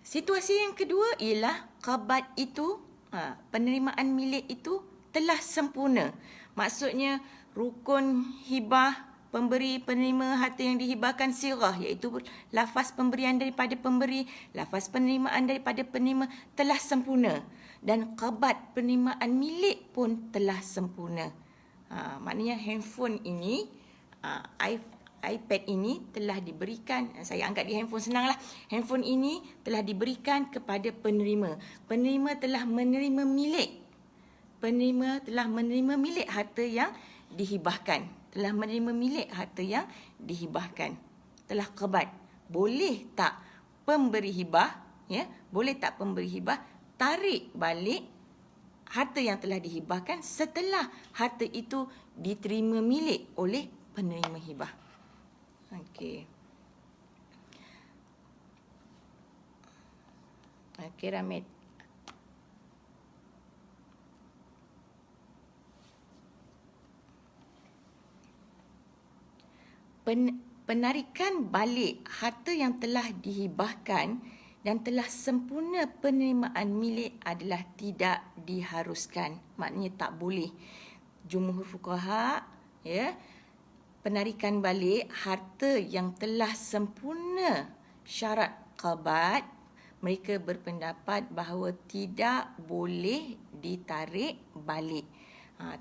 Situasi yang kedua ialah qabat itu, penerimaan milik itu telah sempurna. Maksudnya rukun hibah, pemberi penerima harta yang dihibahkan sirah, iaitu lafaz pemberian daripada pemberi, lafaz penerimaan daripada penerima telah sempurna. Dan qabat penerimaan milik pun telah sempurna. Maknanya handphone ini, iPad ini telah diberikan, saya anggap di handphone senanglah. Handphone ini telah diberikan kepada penerima. Penerima telah menerima milik. Penerima telah menerima milik harta yang dihibahkan. Telah menerima milik harta yang dihibahkan. Telah qabat. Boleh tak pemberi hibah, ya? Boleh tak pemberi hibah tarik balik harta yang telah dihibahkan setelah harta itu diterima milik oleh penerima hibah. Okey. Okey, Ramid. Penarikan balik harta yang telah dihibahkan dan telah sempurna penerimaan milik adalah tidak diharuskan. Maknanya tak boleh. Jumhur fuqaha, ya, penarikan balik harta yang telah sempurna syarat qabat, mereka berpendapat bahawa tidak boleh ditarik balik.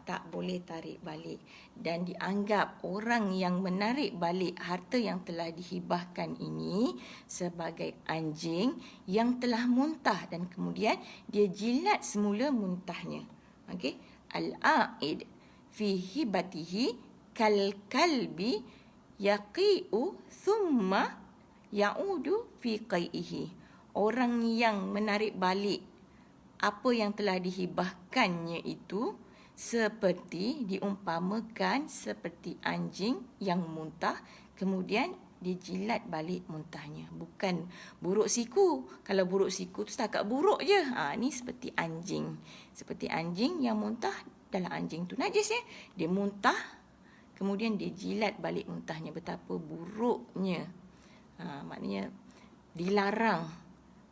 Tak boleh tarik balik. Dan dianggap orang yang menarik balik harta yang telah dihibahkan ini sebagai anjing yang telah muntah dan kemudian dia jilat semula muntahnya. Okey, al-a'id fi hibatihi kal kalbi yaqi'u thumma ya'udu fi qai'ihi. Orang yang menarik balik apa yang telah dihibahkannya itu seperti diumpamakan seperti anjing yang muntah kemudian dijilat balik muntahnya. Bukan buruk siku. Kalau buruk siku tu setakat buruk je. Ni seperti anjing. Seperti anjing yang muntah. Dalam anjing tu najis, ya. Dia muntah kemudian dia jilat balik muntahnya. Betapa buruknya. Maknanya dilarang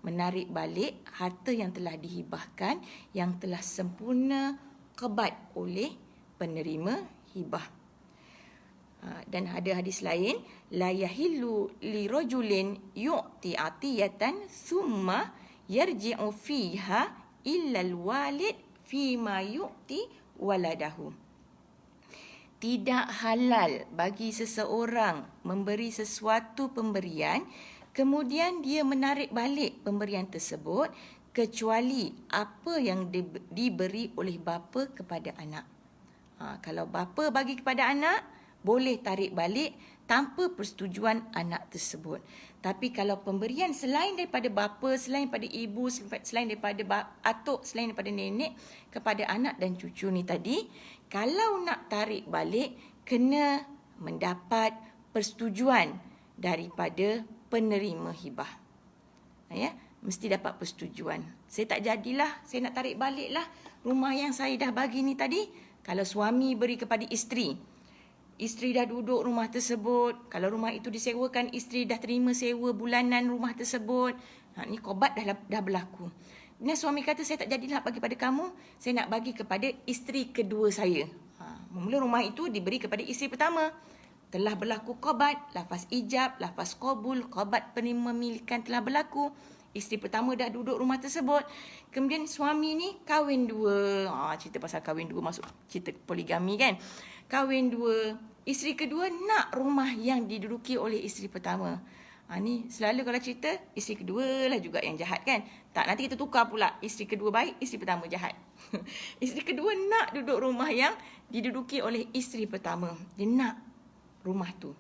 menarik balik harta yang telah dihibahkan yang telah sempurna qabat oleh penerima hibah. Dan ada hadis lain, la yahillu li rajulin yu'ti atiyatan thumma yarji'u fiha illa al-walid fi ma yu'ti waladahu. Tidak halal bagi seseorang memberi sesuatu pemberian kemudian dia menarik balik pemberian tersebut kecuali apa yang diberi oleh bapa kepada anak. Kalau bapa bagi kepada anak, boleh tarik balik tanpa persetujuan anak tersebut. Tapi kalau pemberian selain daripada bapa, selain daripada ibu, selain daripada atuk, selain daripada nenek kepada anak dan cucu ni tadi, kalau nak tarik balik, kena mendapat persetujuan daripada penerima hibah. Ya, mesti dapat persetujuan. Saya tak jadilah, saya nak tarik baliklah rumah yang saya dah bagi ni tadi. Kalau suami beri kepada isteri, isteri dah duduk rumah tersebut. Kalau rumah itu disewakan, isteri dah terima sewa bulanan rumah tersebut. Ni qabat dah berlaku. Dan suami kata, saya tak jadilah bagi pada kamu, saya nak bagi kepada isteri kedua saya. Mula rumah itu diberi kepada isteri pertama. Telah berlaku qabat, lafaz ijab, lafaz qabul, qabat penerimaan telah berlaku. Isteri pertama dah duduk rumah tersebut. Kemudian suami ni kahwin dua. Cerita pasal kahwin dua masuk cerita poligami, kan. Kahwin dua. Isteri kedua nak rumah yang diduduki oleh isteri pertama. Ni selalu kalau cerita, isteri kedua lah juga yang jahat, kan. Tak, nanti kita tukar pula. Isteri kedua baik, isteri pertama jahat. Isteri kedua nak duduk rumah yang diduduki oleh isteri pertama. Dia nak rumah tu.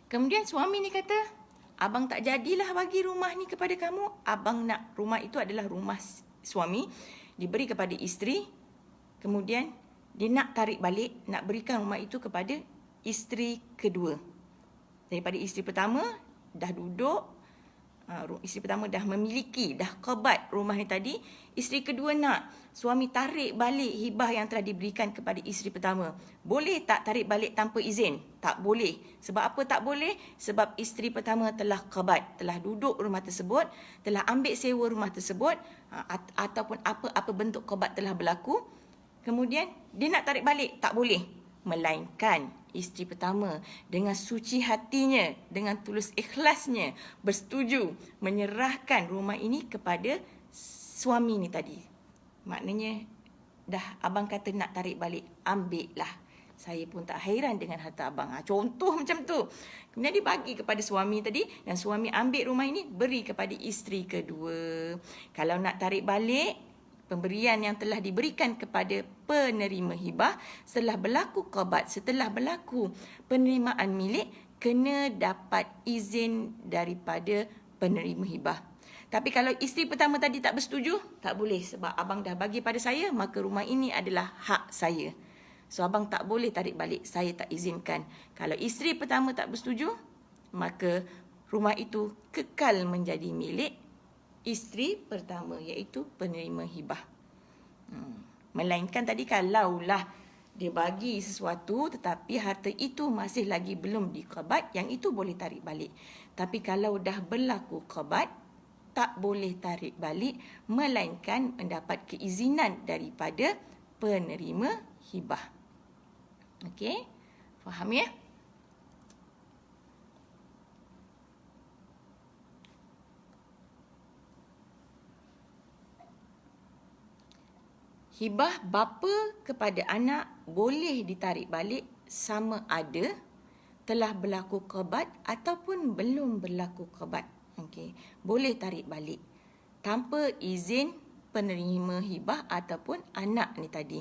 Kemudian suami ni kata, abang tak jadilah bagi rumah ni kepada kamu. Abang nak rumah itu adalah rumah suami, diberi kepada isteri. Kemudian dia nak tarik balik, nak berikan rumah itu kepada isteri kedua. Daripada isteri pertama dah duduk, isteri pertama dah memiliki, dah qabat rumah ni tadi. Isteri kedua nak suami tarik balik hibah yang telah diberikan kepada isteri pertama. Boleh tak tarik balik tanpa izin? Tak boleh. Sebab apa tak boleh? Sebab isteri pertama telah qabat, telah duduk rumah tersebut, telah ambil sewa rumah tersebut, ataupun apa bentuk qabat telah berlaku. Kemudian dia nak tarik balik, tak boleh. Melainkan isteri pertama dengan suci hatinya, dengan tulus ikhlasnya bersetuju menyerahkan rumah ini kepada suami ni tadi. Maknanya dah abang kata nak tarik balik, ambillah. Saya pun tak hairan dengan harta abang. Contoh macam tu. Kemudian dia bagi kepada suami tadi dan suami ambil rumah ini beri kepada isteri kedua. Kalau nak tarik balik pemberian yang telah diberikan kepada penerima hibah setelah berlaku qabat, setelah berlaku penerimaan milik, kena dapat izin daripada penerima hibah. Tapi kalau isteri pertama tadi tak bersetuju, tak boleh. Sebab abang dah bagi pada saya, maka rumah ini adalah hak saya. So, abang tak boleh tarik balik. Saya tak izinkan. Kalau isteri pertama tak bersetuju, maka rumah itu kekal menjadi milik isteri pertama, iaitu penerima hibah. Melainkan tadi kalaulah dia bagi sesuatu tetapi harta itu masih lagi belum diqabat, yang itu boleh tarik balik. Tapi kalau dah berlaku qabat, tak boleh tarik balik melainkan mendapat keizinan daripada penerima hibah. Okey? Faham ya? Hibah bapa kepada anak boleh ditarik balik sama ada telah berlaku qabat ataupun belum berlaku qabat. Okey, boleh tarik balik tanpa izin penerima hibah ataupun anak ni tadi.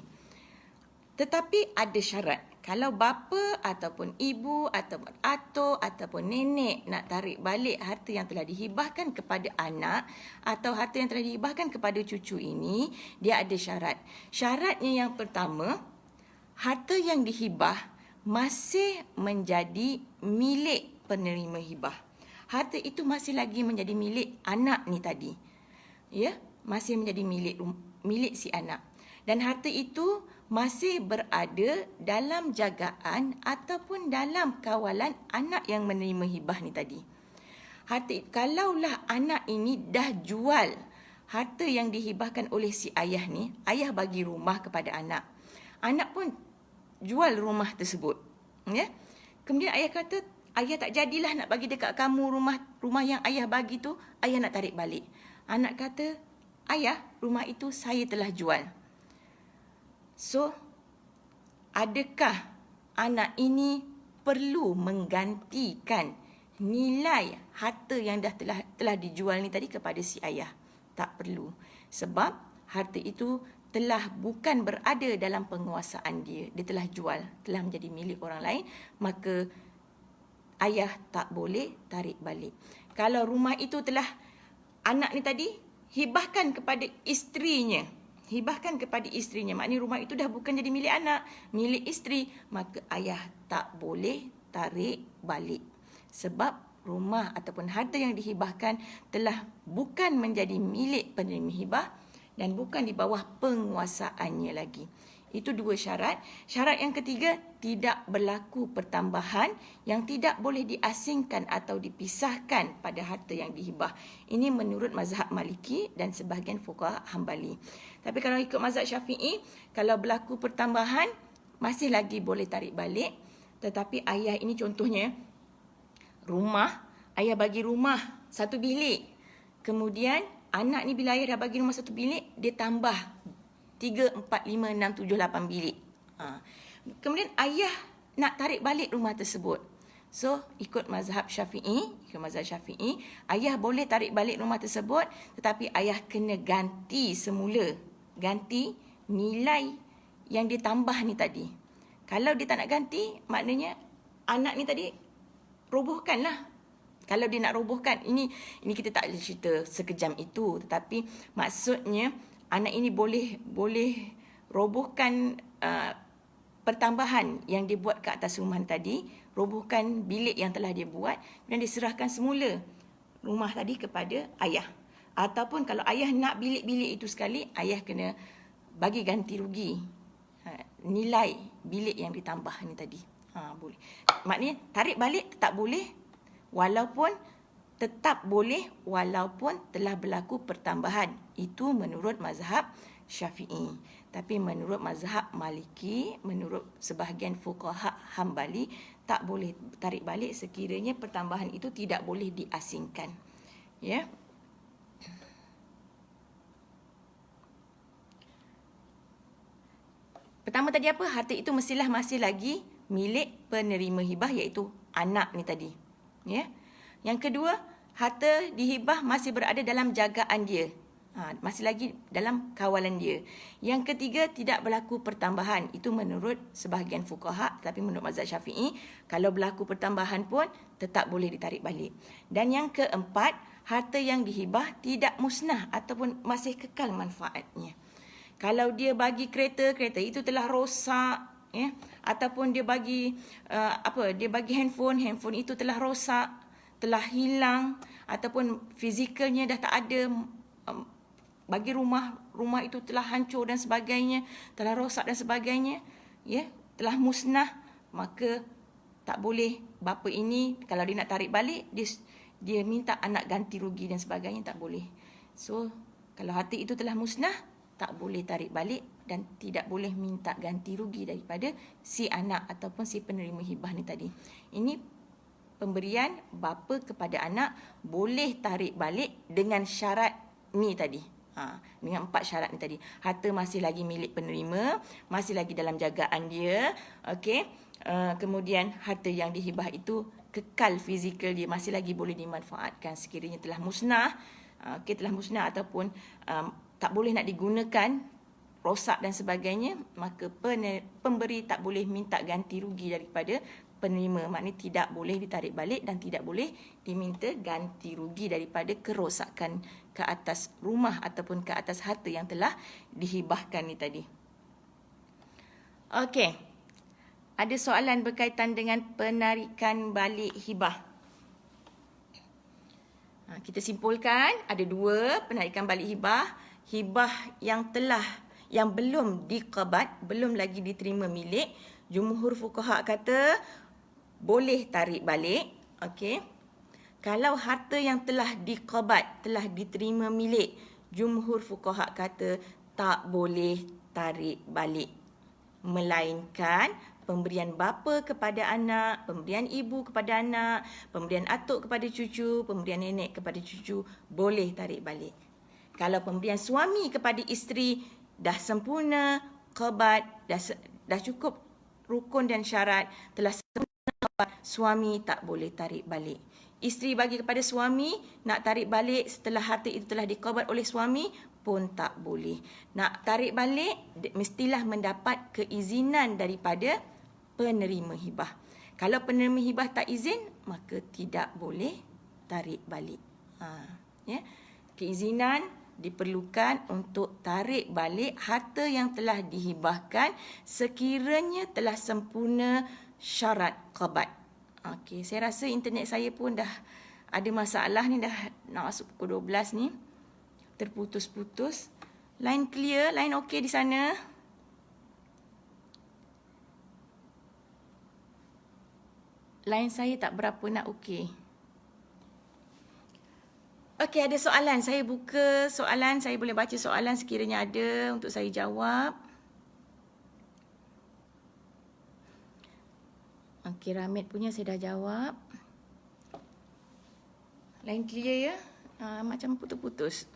Tetapi ada syarat. Kalau bapa ataupun ibu ataupun atuk ataupun nenek nak tarik balik harta yang telah dihibahkan kepada anak atau harta yang telah dihibahkan kepada cucu ini, dia ada syarat. Syaratnya yang pertama, harta yang dihibah masih menjadi milik penerima hibah. Harta itu masih lagi menjadi milik anak ni tadi. Ya, masih menjadi milik si anak. Dan harta itu masih berada dalam jagaan ataupun dalam kawalan anak yang menerima hibah ni tadi. Harta, kalaulah anak ini dah jual harta yang dihibahkan oleh si ayah ni, ayah bagi rumah kepada anak. Anak pun jual rumah tersebut. Ya. Kemudian ayah kata, ayah tak jadilah nak bagi dekat kamu rumah yang ayah bagi tu, ayah nak tarik balik. Anak kata, ayah, rumah itu saya telah jual. So, adakah anak ini perlu menggantikan nilai harta yang telah dijual ni tadi kepada si ayah? Tak perlu. Sebab harta itu telah bukan berada dalam penguasaan dia. Dia telah jual, telah menjadi milik orang lain, maka ayah tak boleh tarik balik. Kalau rumah itu telah anak ni tadi hibahkan kepada isterinya, maknanya rumah itu dah bukan jadi milik anak, milik isteri, maka ayah tak boleh tarik balik. Sebab rumah ataupun harta yang dihibahkan telah bukan menjadi milik penerima hibah dan bukan di bawah penguasaannya lagi. Itu dua syarat. Syarat yang ketiga, tidak berlaku pertambahan yang tidak boleh diasingkan atau dipisahkan pada harta yang dihibah. Ini menurut mazhab Maliki dan sebahagian fuqaha Hambali. Tapi kalau ikut mazhab Syafi'i, kalau berlaku pertambahan, masih lagi boleh tarik balik. Tetapi ayah ini contohnya, rumah, ayah bagi rumah satu bilik. Kemudian anak ni bila ayah dah bagi rumah satu bilik, dia tambah 3, 4, 5, 6, 7, 8 bilik. Kemudian ayah nak tarik balik rumah tersebut. So, ikut mazhab Syafi'i, ayah boleh tarik balik rumah tersebut, tetapi ayah kena ganti semula. Ganti nilai yang ditambah ni tadi. Kalau dia tak nak ganti, maknanya anak ni tadi robohkanlah. Kalau dia nak robohkan, ini kita tak boleh cerita sekejam itu, tetapi maksudnya anak ini boleh robohkan pertambahan yang dia buat ke atas rumah tadi, robohkan bilik yang telah dia buat dan diserahkan semula rumah tadi kepada ayah. Ataupun kalau ayah nak bilik-bilik itu sekali, ayah kena bagi ganti rugi nilai bilik yang ditambah ni tadi. Boleh. Maknanya tarik balik tak boleh, tetap boleh walaupun telah berlaku pertambahan. Itu menurut mazhab Syafi'i. Tapi menurut mazhab Maliki, menurut sebahagian fuqaha Hambali, tak boleh tarik balik sekiranya pertambahan itu tidak boleh diasingkan. Ya. Pertama tadi apa? Harta itu mestilah masih lagi milik penerima hibah, iaitu anak ni tadi. Ya. Yang kedua, harta dihibah masih berada dalam jagaan dia. Masih lagi dalam kawalan dia. Yang ketiga, tidak berlaku pertambahan. Itu menurut sebahagian fuqaha, tapi menurut mazhab Syafi'i, kalau berlaku pertambahan pun tetap boleh ditarik balik. Dan yang keempat, harta yang dihibah tidak musnah ataupun masih kekal manfaatnya. Kalau dia bagi kereta, kereta itu telah rosak, ya, ataupun dia bagi dia bagi handphone, handphone itu telah rosak, telah hilang, ataupun fizikalnya dah tak ada, bagi rumah itu telah hancur dan sebagainya, telah rosak dan sebagainya, ya, telah musnah, maka tak boleh bapa ini kalau dia nak tarik balik, dia minta anak ganti rugi dan sebagainya, tak boleh. So, kalau harta itu telah musnah, tak boleh tarik balik dan tidak boleh minta ganti rugi daripada si anak ataupun si penerima hibah ni tadi. Ini pemberian bapa kepada anak boleh tarik balik dengan syarat ni tadi. Dengan 4 syarat ni tadi. Harta masih lagi milik penerima, masih lagi dalam jagaan dia, okey. Kemudian harta yang dihibah itu kekal fizikal dia, masih lagi boleh dimanfaatkan. Sekiranya telah musnah, telah musnah ataupun tak boleh nak digunakan, rosak dan sebagainya, maka pemberi tak boleh minta ganti rugi daripada penerima. Maknanya tidak boleh ditarik balik dan tidak boleh diminta ganti rugi daripada kerosakan ke atas rumah ataupun ke atas harta yang telah dihibahkan ni tadi. Okey. Ada soalan berkaitan dengan penarikan balik hibah. Kita simpulkan ada 2 penarikan balik hibah. Hibah yang belum diqabat, belum lagi diterima milik, jumhur fuqaha kata boleh tarik balik, okey. Kalau harta yang telah diqabat, telah diterima milik, jumhur fuqaha kata tak boleh tarik balik, melainkan pemberian bapa kepada anak, pemberian ibu kepada anak, pemberian atuk kepada cucu, pemberian nenek kepada cucu boleh tarik balik. Kalau pemberian suami kepada isteri dah sempurna, qabat, dah cukup rukun dan syarat, telah sempurna qabat, suami tak boleh tarik balik. Isteri bagi kepada suami, nak tarik balik setelah harta itu telah diqabat oleh suami pun tak boleh. Nak tarik balik mestilah mendapat keizinan daripada penerima hibah. Kalau penerima hibah tak izin, maka tidak boleh tarik balik. Keizinan diperlukan untuk tarik balik harta yang telah dihibahkan sekiranya telah sempurna syarat qabat. Okey, saya rasa internet saya pun dah ada masalah ni, dah nak masuk pukul 12 ni. Terputus-putus. Line clear, line okey di sana. Line saya tak berapa nak okey. Okey, ada soalan. Saya buka soalan. Saya boleh baca soalan sekiranya ada untuk saya jawab. Okey, Ramid punya saya dah jawab. Line clear ya? Macam putus-putus.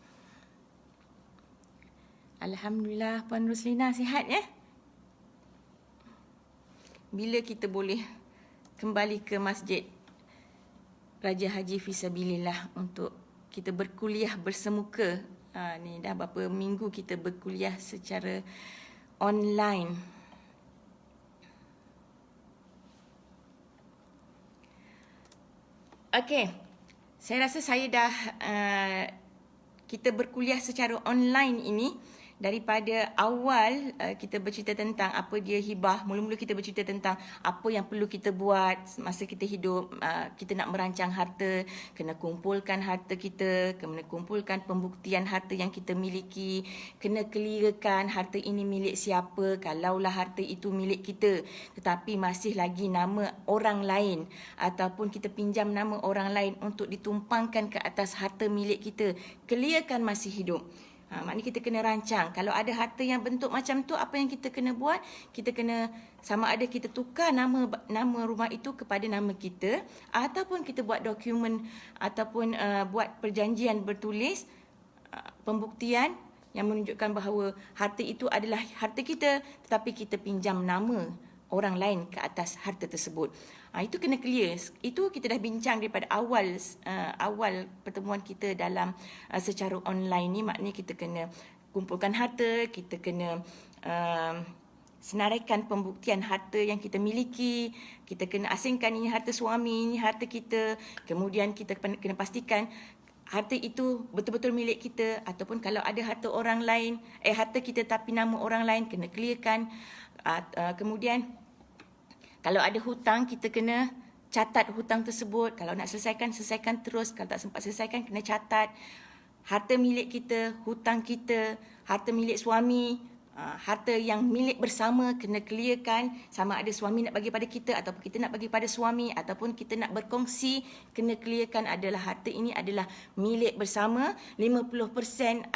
Alhamdulillah, Puan Ruslina sihat ya? Bila kita boleh kembali ke Masjid Raja Haji Fisabilillah untuk kita berkuliah bersemuka. Ni dah berapa minggu kita berkuliah secara online. Okey. Saya rasa saya dah kita berkuliah secara online ini daripada awal kita bercerita tentang apa dia hibah. Mula-mula kita bercerita tentang apa yang perlu kita buat masa kita hidup. Kita nak merancang harta, kena kumpulkan harta kita, kena kumpulkan pembuktian harta yang kita miliki, kena clearkan harta ini milik siapa kalaulah harta itu milik kita tetapi masih lagi nama orang lain ataupun kita pinjam nama orang lain untuk ditumpangkan ke atas harta milik kita. Clearkan masih hidup. Maknanya kita kena rancang. Kalau ada harta yang bentuk macam tu, apa yang kita kena buat? Kita kena sama ada kita tukar nama rumah itu kepada nama kita ataupun kita buat dokumen ataupun buat perjanjian bertulis pembuktian yang menunjukkan bahawa harta itu adalah harta kita tetapi kita pinjam nama orang lain ke atas harta tersebut. Itu kena clear. Itu kita dah bincang daripada awal pertemuan kita dalam secara online ni. Maknanya kita kena kumpulkan harta, kita kena senaraikan pembuktian harta yang kita miliki, kita kena asingkan ini harta suami, ini harta kita. Kemudian kita kena pastikan harta itu betul-betul milik kita, ataupun kalau ada harta orang lain, harta kita tapi nama orang lain, kena clearkan. Kemudian kalau ada hutang, kita kena catat hutang tersebut. Kalau nak selesaikan, selesaikan terus. Kalau tak sempat selesaikan, kena catat. Harta milik kita, hutang kita, harta milik suami, harta yang milik bersama kena clearkan. Sama ada suami nak bagi pada kita ataupun kita nak bagi pada suami, ataupun kita nak berkongsi, kena clearkan adalah harta ini adalah milik bersama. 50%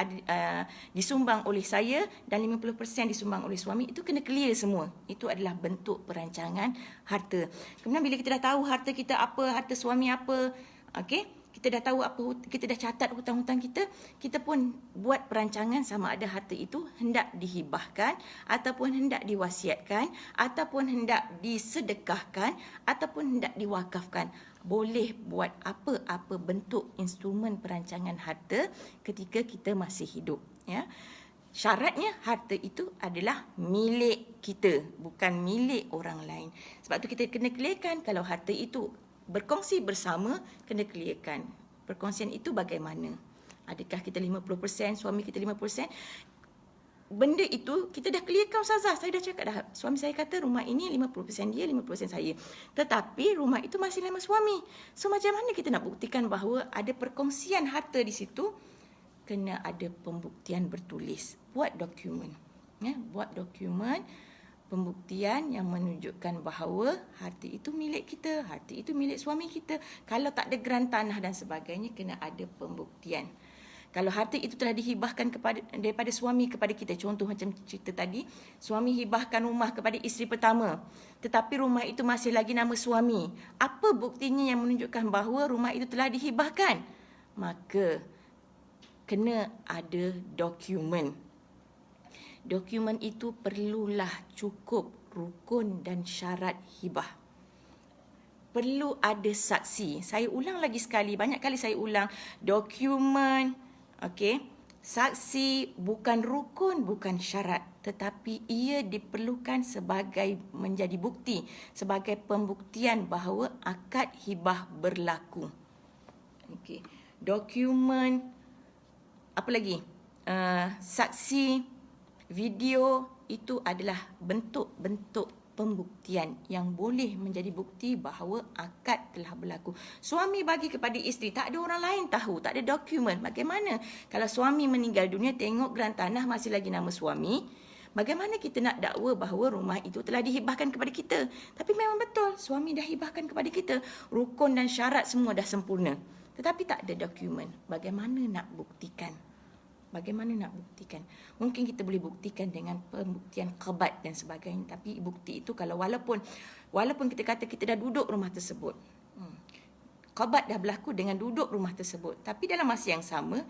disumbang oleh saya dan 50% disumbang oleh suami. Itu kena clear semua. Itu adalah bentuk perancangan harta. Kemudian bila kita dah tahu harta kita apa, harta suami apa, okey, kita dah tahu apa, kita dah catat hutang-hutang kita, kita pun buat perancangan sama ada harta itu hendak dihibahkan, ataupun hendak diwasiatkan, ataupun hendak disedekahkan, ataupun hendak diwakafkan. Boleh buat apa-apa bentuk instrumen perancangan harta ketika kita masih hidup. Ya. Syaratnya harta itu adalah milik kita, bukan milik orang lain. Sebab tu kita kena clearkan kalau harta itu berkongsi bersama, kena clearkan. Perkongsian itu bagaimana? Adakah kita 50%, suami kita 50%? Benda itu kita dah clearkan, Ustazah. Saya dah cakap dah. Suami saya kata rumah ini 50% dia, 50% saya. Tetapi rumah itu masih nama suami. So macam mana kita nak buktikan bahawa ada perkongsian harta di situ? Kena ada pembuktian bertulis. Buat dokumen. Ya, buat dokumen pembuktian yang menunjukkan bahawa harta itu milik kita, harta itu milik suami kita. Kalau tak ada geran tanah dan sebagainya, kena ada pembuktian. Kalau harta itu telah dihibahkan daripada suami kepada kita, contoh macam cerita tadi, suami hibahkan rumah kepada isteri pertama, tetapi rumah itu masih lagi nama suami. Apa buktinya yang menunjukkan bahawa rumah itu telah dihibahkan? Maka kena ada dokumen. Dokumen itu perlulah cukup rukun dan syarat hibah. Perlu ada saksi. Saya ulang lagi sekali, banyak kali saya ulang. Dokumen, okey, saksi bukan rukun, bukan syarat. Tetapi ia diperlukan sebagai menjadi bukti, sebagai pembuktian bahawa akad hibah berlaku. Okey, dokumen, apa lagi? Saksi, video, itu adalah bentuk-bentuk pembuktian yang boleh menjadi bukti bahawa akad telah berlaku. Suami bagi kepada isteri, tak ada orang lain tahu, tak ada dokumen. Bagaimana kalau suami meninggal dunia, tengok geran tanah masih lagi nama suami, bagaimana kita nak dakwa bahawa rumah itu telah dihibahkan kepada kita? Tapi memang betul, suami dah hibahkan kepada kita. Rukun dan syarat semua dah sempurna. Tetapi tak ada dokumen. Bagaimana nak buktikan? Bagaimana nak buktikan? Mungkin kita boleh buktikan dengan pembuktian qabat dan sebagainya. Tapi bukti itu kalau walaupun kita kata kita dah duduk rumah tersebut. Qabat dah berlaku dengan duduk rumah tersebut. Tapi dalam masa yang sama,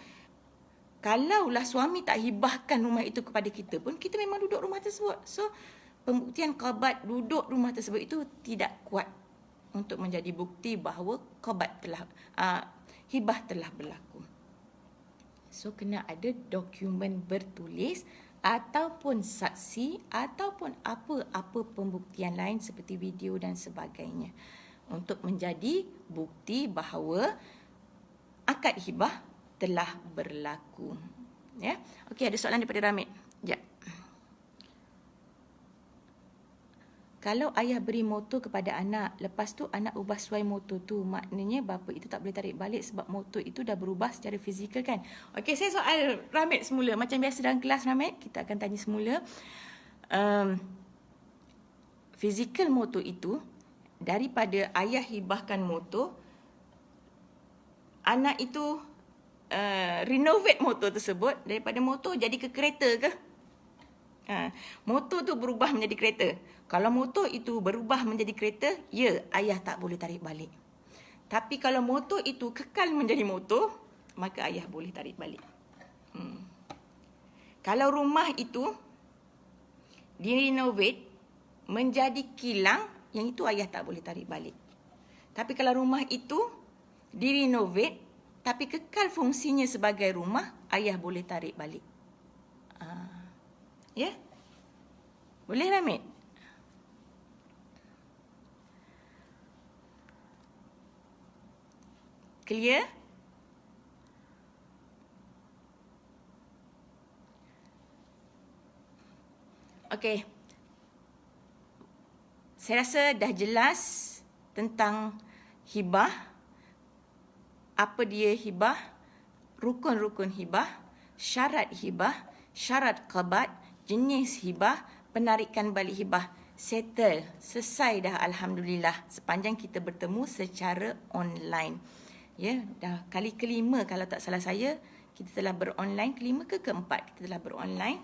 kalaulah suami tak hibahkan rumah itu kepada kita pun, kita memang duduk rumah tersebut. So, pembuktian qabat duduk rumah tersebut itu tidak kuat untuk menjadi bukti bahawa qabat telah, hibah telah berlaku. So, kena ada dokumen bertulis ataupun saksi ataupun apa-apa pembuktian lain seperti video dan sebagainya untuk menjadi bukti bahawa akad hibah telah berlaku. Ya. Okey, ada soalan daripada Ramid. Ya. Kalau ayah beri motor kepada anak, lepas tu anak ubah suai motor tu, maknanya bapa itu tak boleh tarik balik sebab motor itu dah berubah secara fizikal kan? Okey, saya soal Ramid semula. Macam biasa dalam kelas Ramid, kita akan tanya semula. Fizikal motor itu, daripada ayah hibahkan motor, anak itu renovate motor tersebut, daripada motor jadi ke kereta ke? Motor tu berubah menjadi kereta. Kalau motor itu berubah menjadi kereta, ya, ayah tak boleh tarik balik. Tapi kalau motor itu kekal menjadi motor, maka ayah boleh tarik balik. Kalau rumah itu direnovate menjadi kilang, yang itu ayah tak boleh tarik balik. Tapi kalau rumah itu direnovate tapi kekal fungsinya sebagai rumah, ayah boleh tarik balik. Ya? Boleh, Ramid? Clear? Okey. Saya rasa dah jelas tentang hibah, apa dia hibah, rukun-rukun hibah, syarat qabat, jenis hibah, penarikan balik hibah. Settle, selesai dah alhamdulillah sepanjang kita bertemu secara online. Ya, dah kali kelima kalau tak salah saya kita telah beronline, kelima ke keempat kita telah beronline.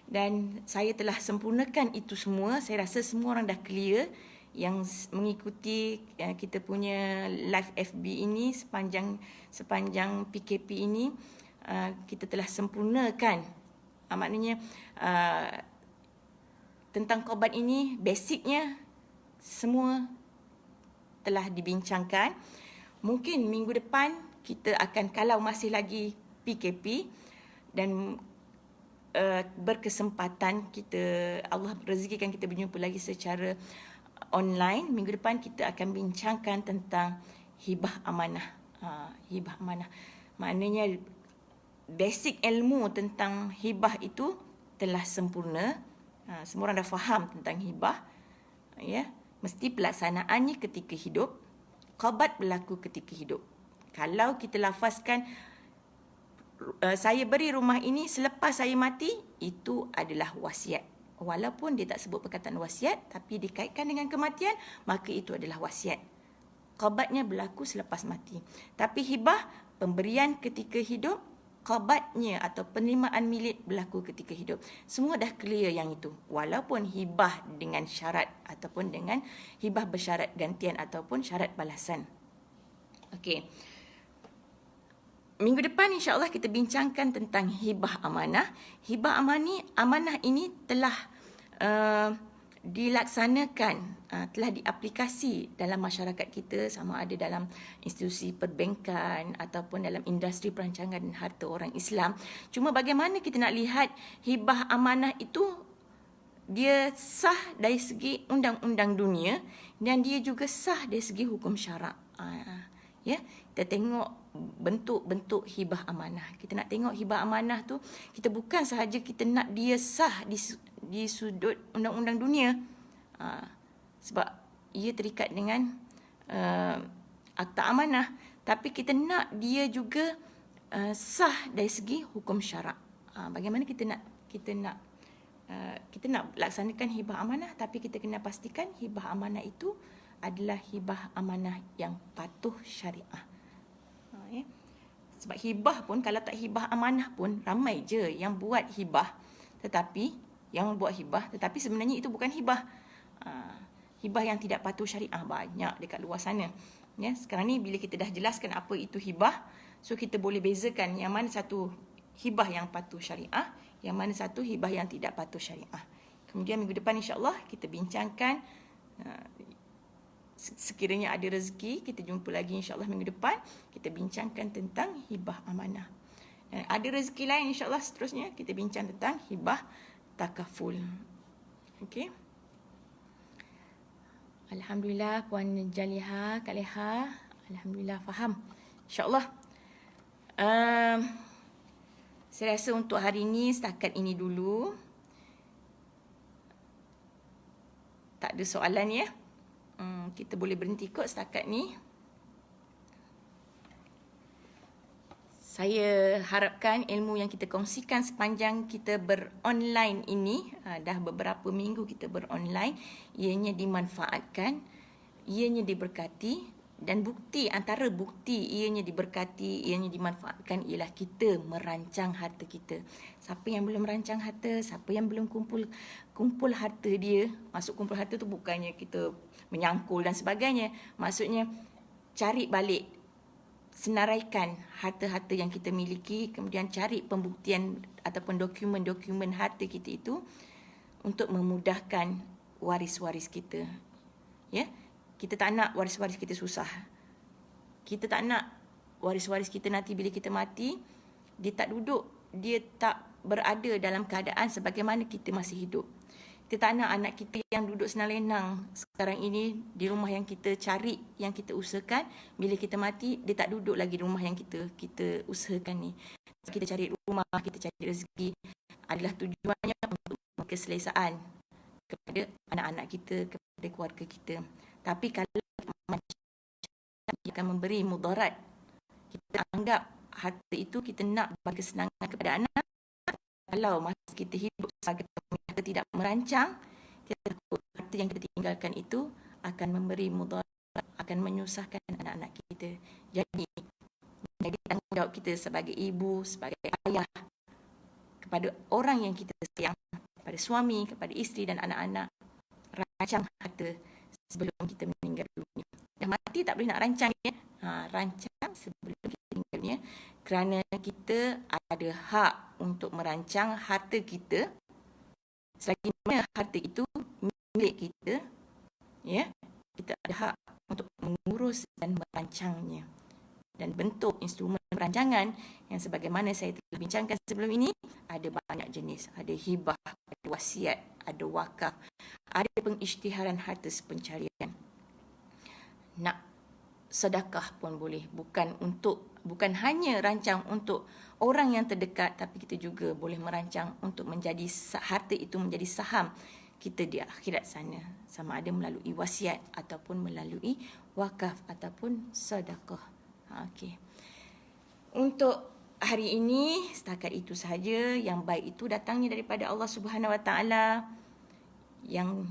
Dan saya telah sempurnakan itu semua. Saya rasa semua orang dah clear yang mengikuti kita punya live FB ini sepanjang PKP ini. Kita telah sempurnakan. Maknanya tentang qabat ini basicnya semua telah dibincangkan. Mungkin minggu depan kita akan, kalau masih lagi PKP dan berkesempatan kita, Allah rezekikan kita berjumpa lagi secara online, minggu depan kita akan bincangkan tentang hibah amanah. Hibah amanah maknanya basic ilmu tentang hibah itu telah sempurna. Semua orang dah faham tentang hibah. Ya, mesti pelaksanaannya ketika hidup. Qabat berlaku ketika hidup. Kalau kita lafazkan saya beri rumah ini selepas saya mati, itu adalah wasiat. Walaupun dia tak sebut perkataan wasiat, tapi dikaitkan dengan kematian, maka itu adalah wasiat. Qabatnya berlaku selepas mati. Tapi hibah, pemberian ketika hidup, qabatnya atau penerimaan milik berlaku ketika hidup. Semua dah clear yang itu. Walaupun hibah dengan syarat ataupun dengan hibah bersyarat gantian ataupun syarat balasan. Okey. Minggu depan insya-Allah kita bincangkan tentang hibah amanah. Hibah amanah ini telah dilaksanakan, telah diaplikasi dalam masyarakat kita, sama ada dalam institusi perbankan ataupun dalam industri perancangan dan harta orang Islam. Cuma bagaimana kita nak lihat hibah amanah itu dia sah dari segi undang-undang dunia dan dia juga sah dari segi hukum syarak. Ya, kita tengok bentuk-bentuk hibah amanah. Kita nak tengok hibah amanah tu, kita bukan sahaja kita nak dia sah di sudut undang-undang dunia. Sebab ia terikat dengan akta amanah, tapi kita nak dia juga sah dari segi hukum syarak. Bagaimana kita nak laksanakan hibah amanah, tapi kita kena pastikan hibah amanah itu adalah hibah amanah yang patuh syariah. Sebab hibah pun, kalau tak hibah amanah pun, ramai je yang buat hibah, tetapi sebenarnya itu bukan hibah. Hibah yang tidak patuh syariah banyak dekat luar sana. Ya, sekarang ni bila kita dah jelaskan apa itu hibah, so kita boleh bezakan yang mana satu hibah yang patuh syariah, yang mana satu hibah yang tidak patuh syariah. Kemudian minggu depan insya-Allah kita bincangkan, sekiranya ada rezeki kita jumpa lagi insya-Allah minggu depan, kita bincangkan tentang hibah amanah. Dan ada rezeki lain insya-Allah seterusnya kita bincang tentang hibah takaful. Okey. Alhamdulillah Puan Jaliha, Kak Leha, alhamdulillah faham. Insya-Allah. Saya rasa untuk hari ini setakat ini dulu. Tak ada soalan ya. Kita boleh berhenti kot setakat ni. Saya harapkan ilmu yang kita kongsikan sepanjang kita beronline ini, dah beberapa minggu kita beronline, ianya dimanfaatkan, ianya diberkati, dan antara bukti ianya diberkati, ianya dimanfaatkan ialah kita merancang harta kita. Siapa yang belum merancang harta, siapa yang belum kumpul harta dia, maksud kumpul harta tu bukannya kita menyangkul dan sebagainya, maksudnya cari balik, senaraikan harta-harta yang kita miliki, kemudian cari pembuktian ataupun dokumen-dokumen harta kita itu untuk memudahkan waris-waris kita. Ya, kita tak nak waris-waris kita susah. Kita tak nak waris-waris kita nanti bila kita mati, dia tak berada dalam keadaan sebagaimana kita masih hidup. Kita tak nak anak kita yang duduk senang lenang sekarang ini di rumah yang kita cari, yang kita usahakan, bila kita mati dia tak duduk lagi di rumah yang kita usahakan ni. Kita cari rumah, kita cari rezeki adalah tujuannya untuk keselesaan kepada anak-anak kita, kepada keluarga kita. Tapi kalau dia akan memberi mudarat, kita anggap harta itu kita nak bagi kesenangan kepada anak, kalau masa kita hidup sebagai pemilik harta tidak merancang, kita takut harta yang kita tinggalkan itu akan memberi mudarat, akan menyusahkan anak-anak kita. Jadi tanggungjawab kita sebagai ibu, sebagai ayah, kepada orang yang kita sayang, kepada suami, kepada isteri dan anak-anak, rancang harta sebelum kita meninggal dunia. Dah mati tak boleh nak rancang, ya? Rancang sebelum kita meninggal dunia, kerana kita ada hak untuk merancang harta kita selagi mana harta itu milik kita, ya. Kita ada hak untuk mengurus dan merancangnya. Dan bentuk instrumen perancangan yang sebagaimana saya telah bincangkan sebelum ini, ada banyak jenis. Ada hibah, ada wasiat, ada wakaf, ada pengisytiharan harta pencarian. Nak sedekah pun boleh, bukan hanya rancang untuk orang yang terdekat, tapi kita juga boleh merancang untuk menjadi harta itu menjadi saham kita di akhirat sana, sama ada melalui wasiat ataupun melalui wakaf ataupun sedekah. Okey. Untuk hari ini setakat itu sahaja. Yang baik itu datangnya daripada Allah Subhanahu Wa Taala. Yang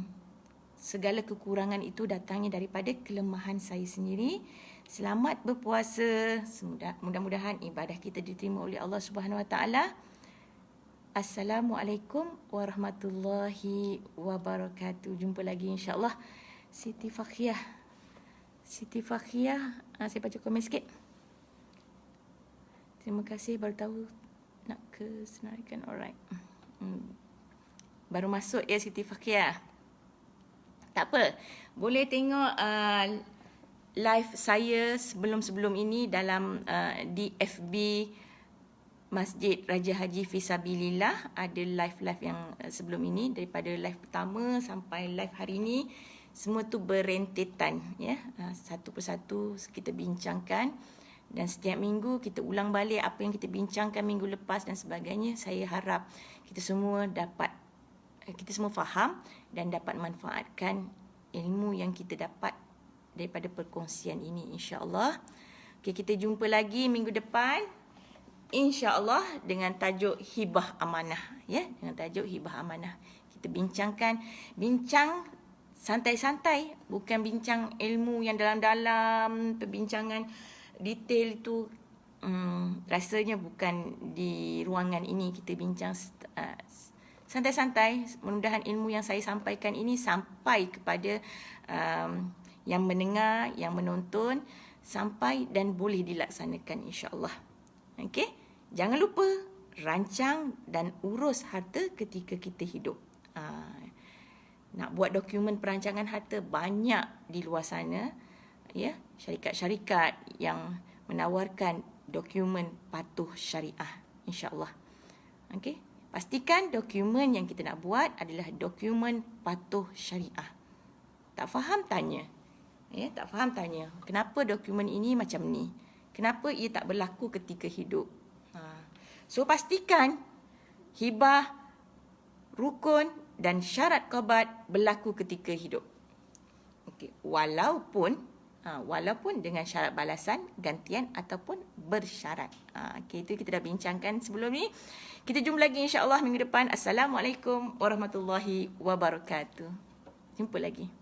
segala kekurangan itu datangnya daripada kelemahan saya sendiri. Selamat berpuasa. Mudah-mudahan ibadah kita diterima oleh Allah Subhanahu Wa Taala. Assalamualaikum warahmatullahi wabarakatuh. Jumpa lagi insya-Allah. Siti Fakhiah, saya baca komen sikit. Terima kasih, baru tahu nak ke senarikan. Alright. Baru masuk ya Siti Fakhiah. Tak apa. Boleh tengok live saya sebelum-sebelum ini dalam di FB Masjid Raja Haji Fisabilillah. Ada live-live yang sebelum ini, daripada live pertama sampai live hari ini, semua tu berentetan, ya. Satu persatu kita bincangkan, dan setiap minggu kita ulang balik apa yang kita bincangkan minggu lepas dan sebagainya. Saya harap kita semua faham dan dapat manfaatkan ilmu yang kita dapat daripada perkongsian ini, insya-Allah. Okay, kita jumpa lagi minggu depan, insya-Allah, dengan tajuk hibah amanah, ya, dengan tajuk hibah amanah. Kita bincang santai-santai, bukan bincang ilmu yang dalam-dalam, perbincangan detail itu. Rasanya bukan di ruangan ini kita bincang santai-santai. Mudah-mudahan ilmu yang saya sampaikan ini sampai kepada yang mendengar, yang menonton, sampai dan boleh dilaksanakan, insya-Allah. Okey, jangan lupa rancang dan urus harta ketika kita hidup. Nak buat dokumen perancangan harta banyak di luar sana, ya, syarikat-syarikat yang menawarkan dokumen patuh syariah, insya-Allah. Okey, pastikan dokumen yang kita nak buat adalah dokumen patuh syariah. Tak faham tanya. Ya, tak faham tanya. Kenapa dokumen ini macam ni? Kenapa ia tak berlaku ketika hidup? So pastikan hibah, rukun dan syarat qabat berlaku ketika hidup. Okey, walaupun dengan syarat balasan, gantian ataupun bersyarat. Okey, itu kita dah bincangkan sebelum ni. Kita jumpa lagi insya-Allah minggu depan. Assalamualaikum warahmatullahi wabarakatuh. Jumpa lagi.